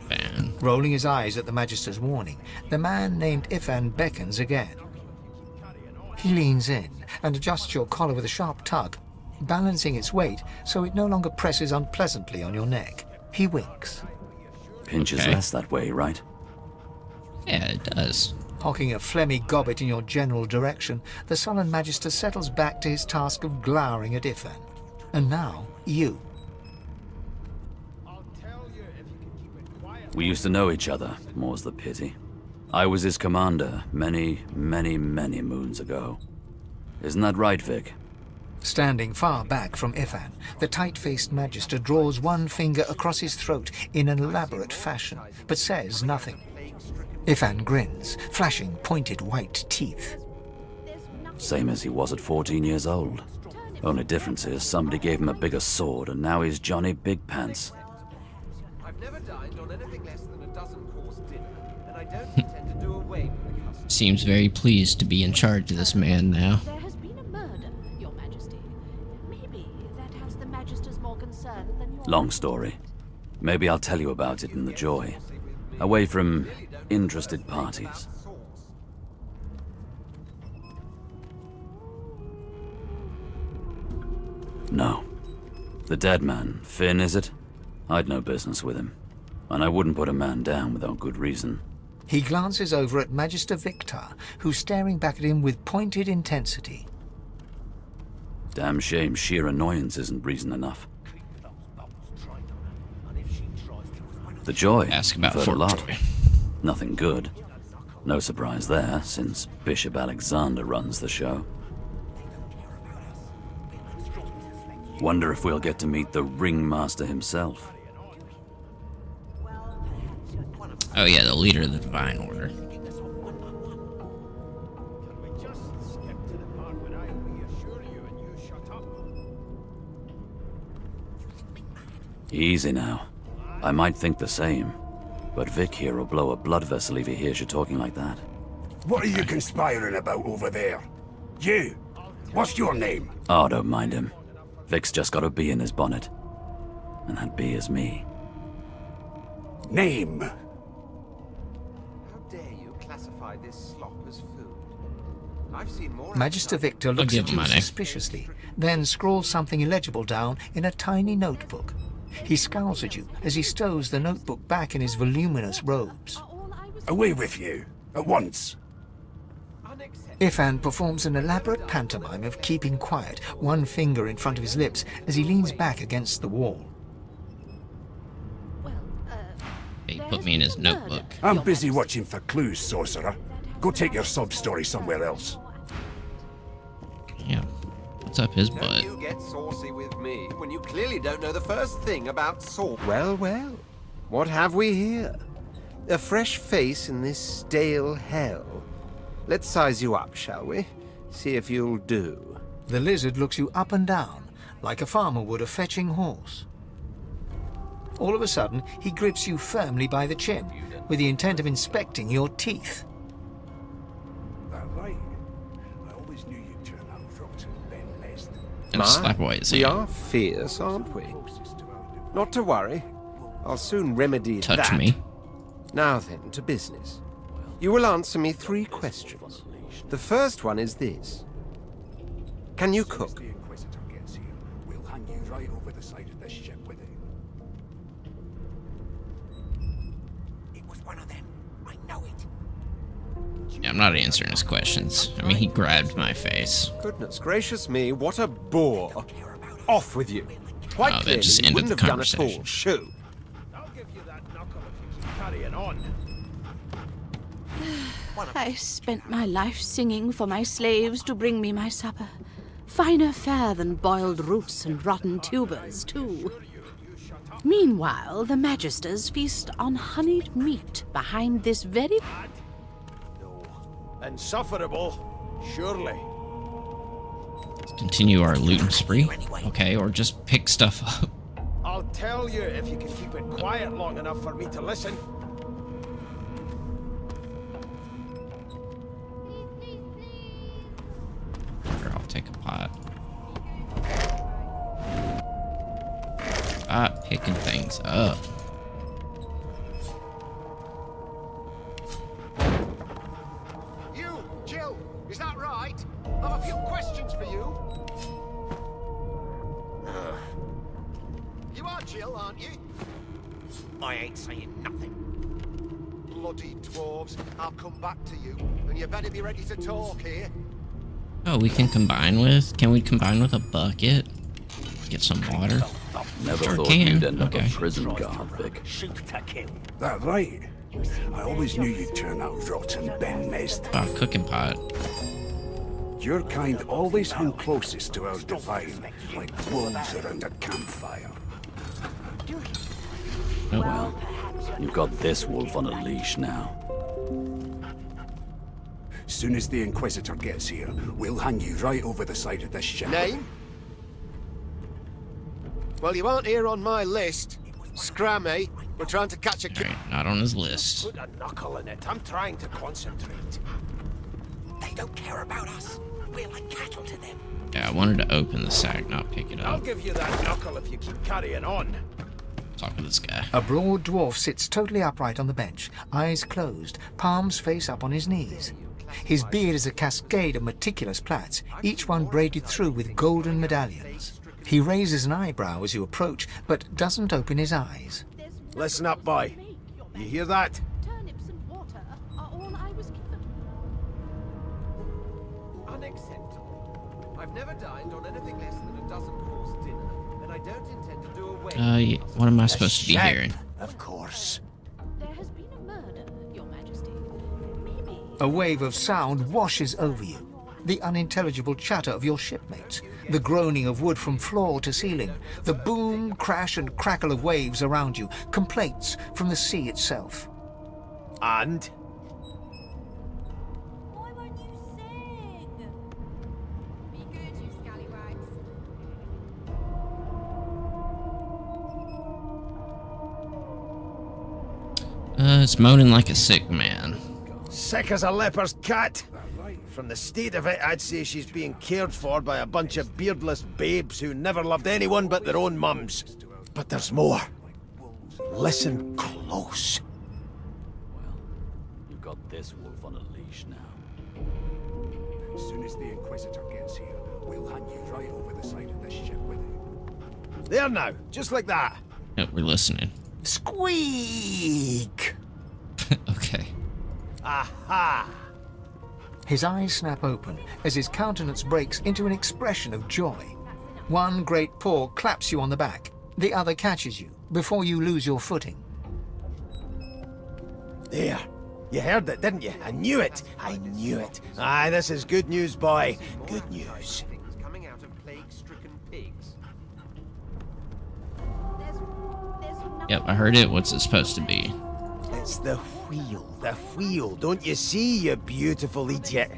Ban. Rolling his eyes at the Magister's warning, the man named Ifan beckons again. He leans in and adjusts your collar with a sharp tug, balancing its weight so it no longer presses unpleasantly on your neck. He winks. Pinches Okay. less that way, right? Yeah, it does. Hocking a phlegmy gobbet in your general direction, the sullen Magister settles back to his task of glowering at Ifan. And now, you. I'll tell you if you can keep it quiet. We used to know each other, more's the pity. I was his commander many, many, many moons ago. Isn't that right, Vic? Standing far back from Ifan, the tight-faced Magister draws one finger across his throat in an elaborate fashion, but says nothing. Ifan grins, flashing pointed white teeth. Same as he was at 14 years old. Only difference is somebody gave him a bigger sword and now he's Johnny Big Pants. I've never dined on anything less than a dozen-course dinner, and I don't intend to do away with the custom. Seems very pleased to be in charge of this man now. There has been a murder, Your Majesty. Maybe that has the Magisters more concerned than your... Long story. Maybe I'll tell you about it in the Joy. Away from interested parties. No. The dead man, Finn, is it? I'd no business with him. And I wouldn't put a man down without good reason. He glances over at Magister Victor, who's staring back at him with pointed intensity. Damn shame sheer annoyance isn't reason enough. The Joy. Ask about I've heard a lot. Fortjoy. Nothing good. No surprise there, since Bishop Alexander runs the show. Wonder if we'll get to meet the Ringmaster himself. Oh yeah, the leader of the Divine Order. Can we just skip Easy now. I might think the same, but Vic here will blow a blood vessel if he hears you talking like that. What are you conspiring about over there? You! What's your name? Oh, don't mind him. Vic's just got a bee in his bonnet. And that bee is me. Name? How dare you classify this slop as food? I've seen more. Magister Victor looks at you suspiciously, then scrawls something illegible down in a tiny notebook. He scowls at you as he stows the notebook back in his voluminous robes. Away with you. At once. Ifan performs an elaborate pantomime of keeping quiet, one finger in front of his lips as he leans back against the wall. He put me in his notebook. I'm busy watching for clues, sorcerer. Go take your sob-story somewhere else. Yeah. What's up his butt? Don't you get saucy with me when you clearly don't know the first thing about salt. Well, well. What have we here? A fresh face in this stale hell. Let's size you up, shall we? See if you'll do. The lizard looks you up and down, like a farmer would a fetching horse. All of a sudden, he grips you firmly by the chin, with the intent of inspecting your teeth. That right? I always knew you'd turn out rotten, Ben-Lest. And slap away his We hand. are fierce, aren't we? Not to worry. I'll soon remedy that. Touch me. Now then, to business. You will answer me 3 questions. The first one is this. Can you cook? The Inquisitor gets here, we'll hang you right over the side of this ship with it. It was one of them. I know it. Yeah, I'm not answering his questions. I mean, he grabbed my face. Goodness gracious me, what a bore. Off with you. Quite Oh, that clearly, just you ended wouldn't the have done a conversation. full shoe. I'll give you that knuckle if you keep carrying on. I spent my life singing for my slaves to bring me my supper. Finer fare than boiled roots and rotten tubers, too. Meanwhile, the Magisters feast on honeyed meat behind this very... Insufferable, surely. Let's continue our looting spree. Okay, or just pick stuff up. I'll tell you if you can keep it quiet long enough for me to listen. Here, I'll take a pot. Picking things up. You, Jill, is that right? I have a few questions for you. You are Jill, aren't you? I ain't saying nothing. Bloody dwarves, I'll come back to you, and you better be ready to talk here. Oh, we can combine with? Can we combine with a bucket? Get some water? Never Sure thought can. you'd end up Okay. a prison guard, Vic. Shoot to kill. That right? I always knew you'd turn out rotten, Ben-Lest. Oh, cooking pot. Your kind always hung closest to our divine, like wolves around a campfire. Oh, Well, you've got this wolf on a leash now. Soon as the Inquisitor gets here, we'll hang you right over the side of this ship. Name? Well, you aren't here on my list. Scram, eh? We're trying to catch a kid. Alright, not on his list. Put a knuckle in it. I'm trying to concentrate. They don't care about us. We're like cattle to them. Yeah, I wanted to open the sack, not pick it I'll up. give you that knuckle if you keep carrying on. Talk to this guy. A broad dwarf sits totally upright on the bench, eyes closed, palms face up on his knees. His beard is a cascade of meticulous plaits, each one braided through with golden medallions. He raises an eyebrow as you approach, but doesn't open his eyes. Listen up, boy. You hear that? Turnips and water are all I was given. Unacceptable. I've never dined on anything less than a dozen-course dinner, and I don't intend to do away. Yeah, what am I supposed to be hearing? Of course. There has been a murder, Your Majesty. Maybe. A wave of sound washes over you. The unintelligible chatter of your shipmates, the groaning of wood from floor to ceiling, the boom, crash and crackle of waves around you, complaints from the sea itself. And? Why won't you sing? Be good, you scallywags. It's moaning like a sick man. Sick as a leper's cat. From the state of it, I'd say she's being cared for by a bunch of beardless babes who never loved anyone but their own mums. But there's more. Listen close. Well, you've got this wolf on a leash now. As soon as the Inquisitor gets here, we'll hand you right over the side of this ship with him. There now, just like that. Yep, we're listening. Squeak! Okay. Aha! His eyes snap open as his countenance breaks into an expression of joy. One great paw claps you on the back. The other catches you before you lose your footing. There. You heard it, didn't you? I knew it. I knew it. Aye, this is good news, boy. Good news. Coming out of plague-stricken pigs. Yep, I heard it. What's it supposed to be? It's the wheel. The wheel. Don't you see, you beautiful idiot?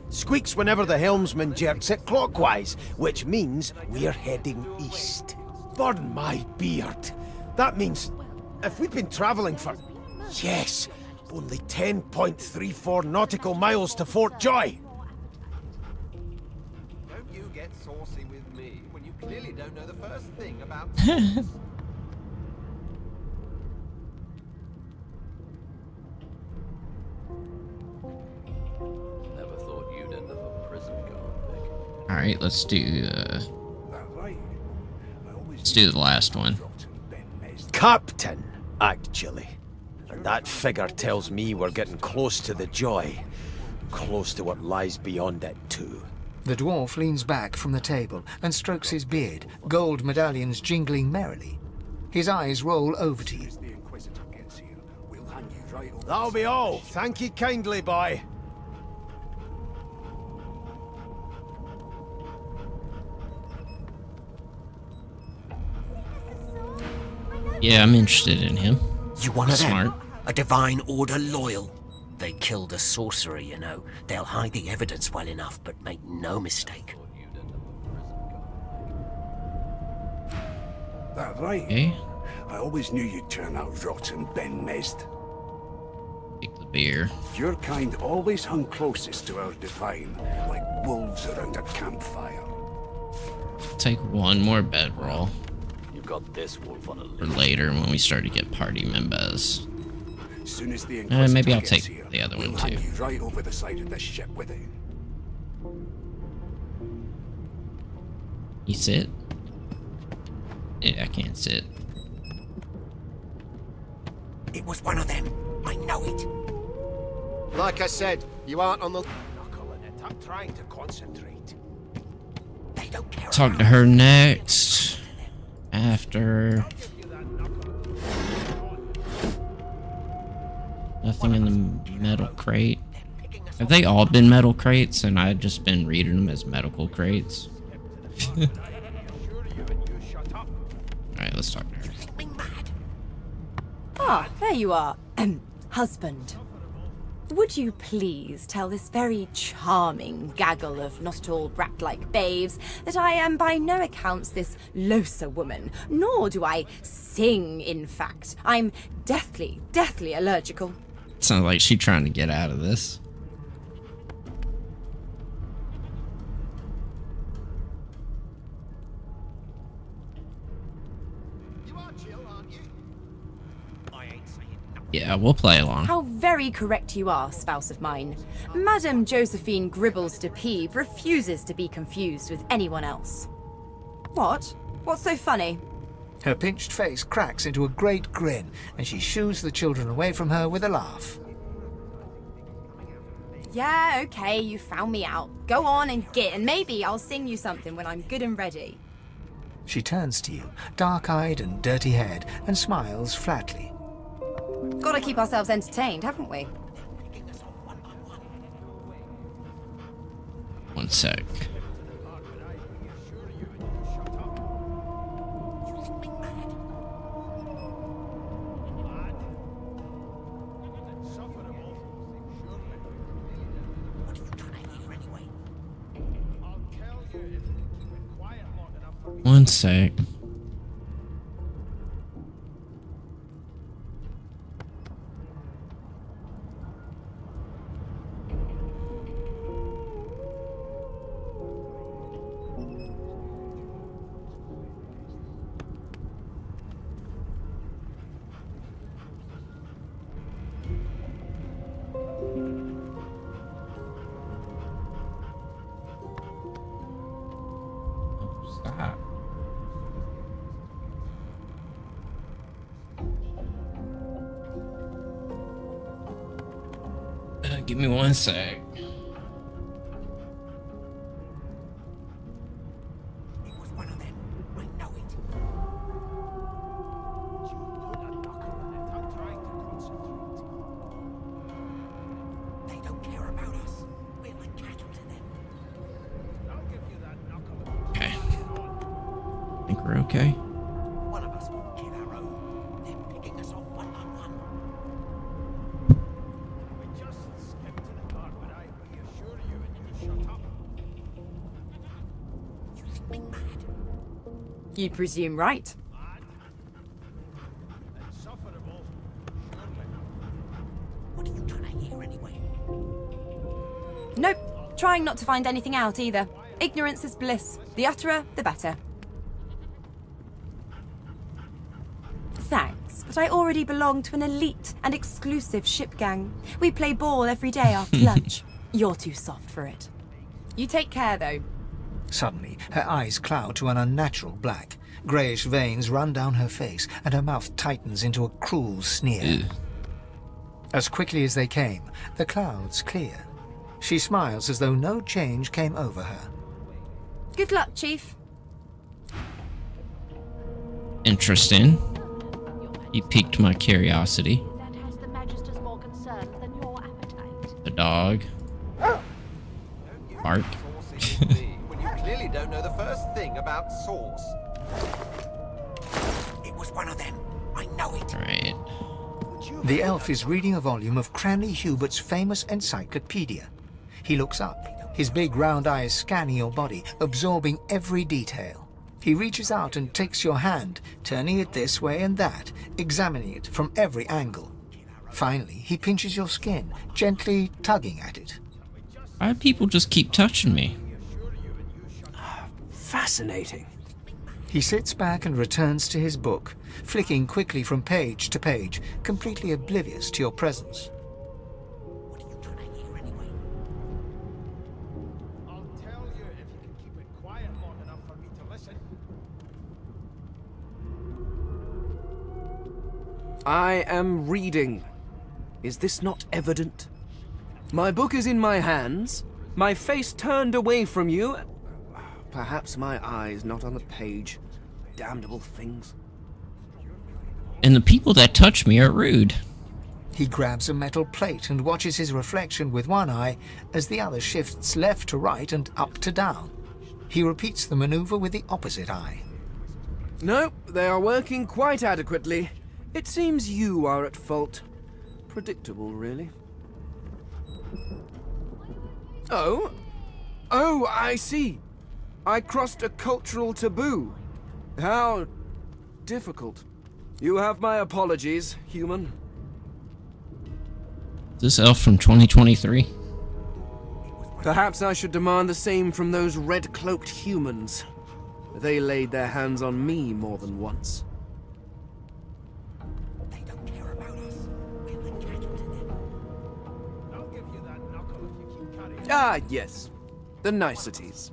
Squeaks whenever the helmsman jerks it clockwise, which means we're heading east. Burn my beard. That means if we've been travelling for, yes, only 10.34 nautical miles to Fort Joy. Don't you get saucy with me when you clearly don't know the first thing about... Never thought you'd end up a prison guard, Vic. Alright, let's do the last one. Captain, actually. And that figure tells me we're getting close to the Joy. Close to what lies beyond it, too. The dwarf leans back from the table and strokes his beard, gold medallions jingling merrily. His eyes roll over to you. That'll be all. Thank you kindly, boy. Yeah, I'm interested in him. You one of Smart. them? A divine order loyal? They killed a sorcerer, you know. They'll hide the evidence well enough, but make no mistake. That right? Okay. I always knew you'd turn out rotten, Ben Mezd. Take the beer. Your kind always hung closest to our divine, like wolves around a campfire. Take one more bedroll You've got this wolf on a for leash. later when we start to get party members. As soon as the Inquisitor Maybe I'll gets take here, the other one we'll hand too. you right over the side of this ship with him. You sit? Yeah, I can't sit. It was one of them. I know it. Like I said, you aren't on the knuckle in it. I'm trying to concentrate. They don't care. Talk to her next. After. Nothing in the metal crate. Have they all been metal crates and I've just been reading them as medical crates? Alright, let's talk to her. Ah, there you are. Husband. Would you please tell this very charming gaggle of not-at-all brat-like babes that I am by no accounts this Losa woman, nor do I sing, in fact. I'm deathly allergical. Sounds like she's trying to get out of this. Yeah, we'll play along. How very correct you are, spouse of mine. Madame Josephine Gribbles de Peeb refuses to be confused with anyone else. What? What's so funny? Her pinched face cracks into a great grin, and she shoos the children away from her with a laugh. Yeah, okay, you found me out. Go on and git, and maybe I'll sing you something when I'm good and ready. She turns to you, dark-eyed and dirty-haired, and smiles flatly. Gotta keep ourselves entertained, haven't we? One sec. One sec. Stop. Give me 1 sec. Okay. Think we're okay. One of us will kill our own. They're picking us off one by one. We just skip to the part where I reassure you and you shut up. You think me mad? You presume right. Insufferable. What are you trying to hear anyway? Nope. Trying not to find anything out either. Ignorance is bliss. The utterer, the better. Thanks, but I already belong to an elite and exclusive ship gang. We play ball every day after lunch. You're too soft for it. You take care, though. Suddenly, her eyes cloud to an unnatural black. Greyish veins run down her face, and her mouth tightens into a cruel sneer. As quickly as they came, the clouds clear. She smiles as though no change came over her. Good luck, Chief. Interesting. You piqued my curiosity. That has the Magisters more concerned than your appetite. The dog. Bark. Saucy with me when you clearly don't know the first thing about sauce. It was one of them. I know it. Right. The elf is reading a volume of Cranley Hubert's famous encyclopedia. He looks up, his big round eyes scanning your body, absorbing every detail. He reaches out and takes your hand, turning it this way and that, examining it from every angle. Finally, he pinches your skin, gently tugging at it. Why do people just keep touching me? Fascinating. He sits back and returns to his book, flicking quickly from page to page, completely oblivious to your presence. What are you trying to hear anyway? I'll tell you if you can keep it quiet long enough for me to listen. I am reading. Is this not evident? My book is in my hands, my face turned away from you. Perhaps my eyes not on the page. Damnable things. And the people that touch me are rude. He grabs a metal plate and watches his reflection with one eye as the other shifts left to right and up to down. He repeats the maneuver with the opposite eye. No, they are working quite adequately. It seems you are at fault. Predictable, really. Oh, I see. I crossed a cultural taboo. How difficult. You have my apologies, human. Is this elf from 2023? Perhaps I should demand the same from those red-cloaked humans. They laid their hands on me more than once. They don't care about us. We're the cattle to them. I'll give you that knuckle if you keep carrying. Ah, yes. The niceties.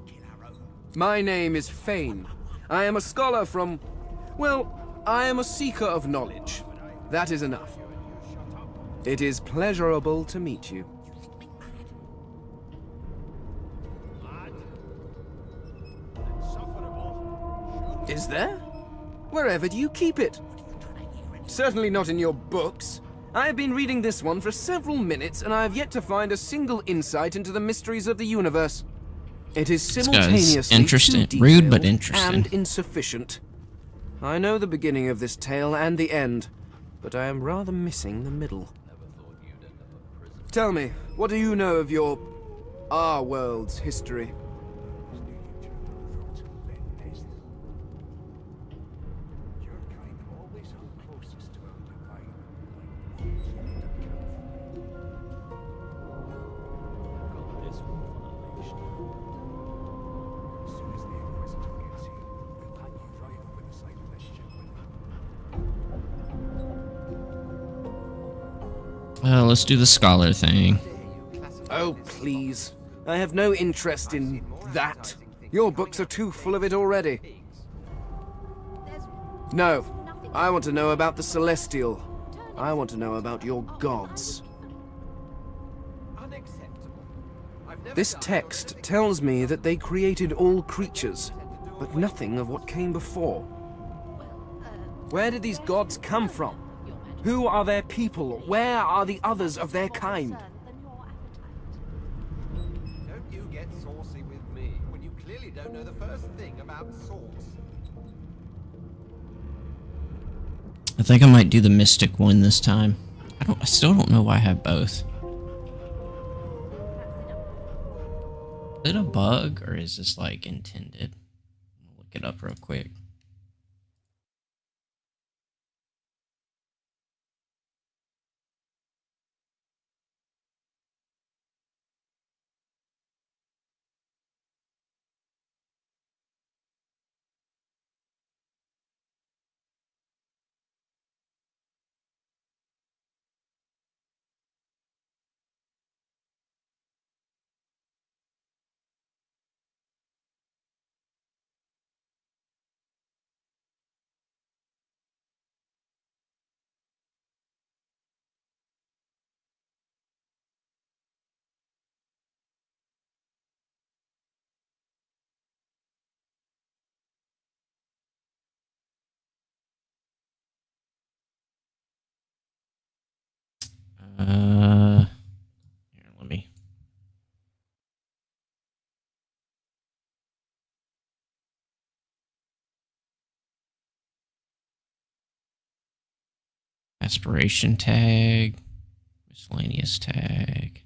My name is Fane. I am a scholar from... Well, I am a seeker of knowledge. That is enough. It is pleasurable to meet you. Is there? Wherever do you keep it? Certainly not in your books. I have been reading this one for several minutes, and I have yet to find a single insight into the mysteries of the universe. It is simultaneously interesting, too rude but detailed interesting, and insufficient. I know the beginning of this tale and the end, but I am rather missing the middle. Tell me, what do you know of our world's history? Let's do the scholar thing. Oh, please. I have no interest in that. Your books are too full of it already. No, I want to know about the Celestial. I want to know about your gods. This text tells me that they created all creatures, but nothing of what came before. Where did these gods come from? Who are their people? Where are the others of their kind? Don't you get saucy with me when you clearly don't know the first thing about sauce. I think I might do the mystic one this time. I still don't know why I have both. Is it a bug or is this like intended? I'll look it up real quick. Here, let me. Aspiration tag, miscellaneous tag.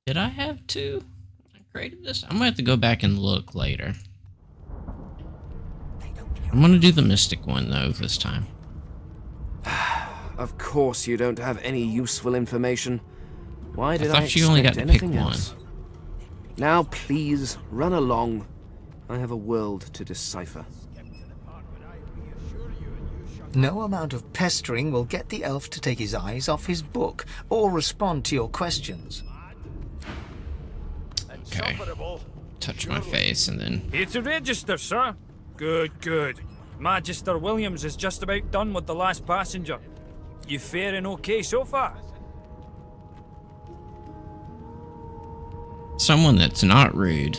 Did I have two? I created this? I'm gonna have to go back and look later. I'm gonna do the mystic one though this time. Of course you don't have any useful information. Why did I thought you only got to pick one. Else? Now please, run along. I have a world to decipher. No amount of pestering will get the elf to take his eyes off his book or respond to your questions. Okay. Touch my face and then... Here to register, sir. Good, good. Magister Williams is just about done with the last passenger. You faring okay so far? Someone that's not rude.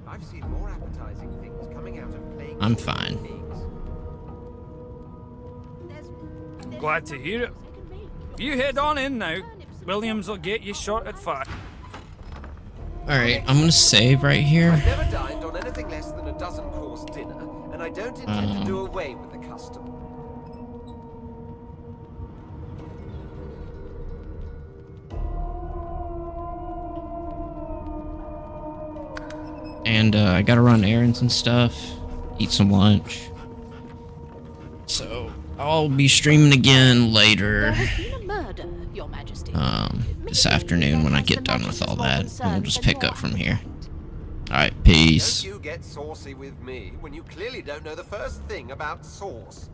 I've seen more appetizing things coming out of playing. I'm fine. Glad to hear it. You head on in now. Williams will get you sorted fast. Alright, I'm gonna save right here. I've never dined on anything less than a dozen-course dinner, and I don't intend to do away with the custom. And I gotta run errands and stuff, eat some lunch. So I'll be streaming again later. Your Majesty. This afternoon when I get done with all that, and we'll just pick up from here. Alright, peace. Don't you get saucy with me when you clearly don't know the first thing about sauce.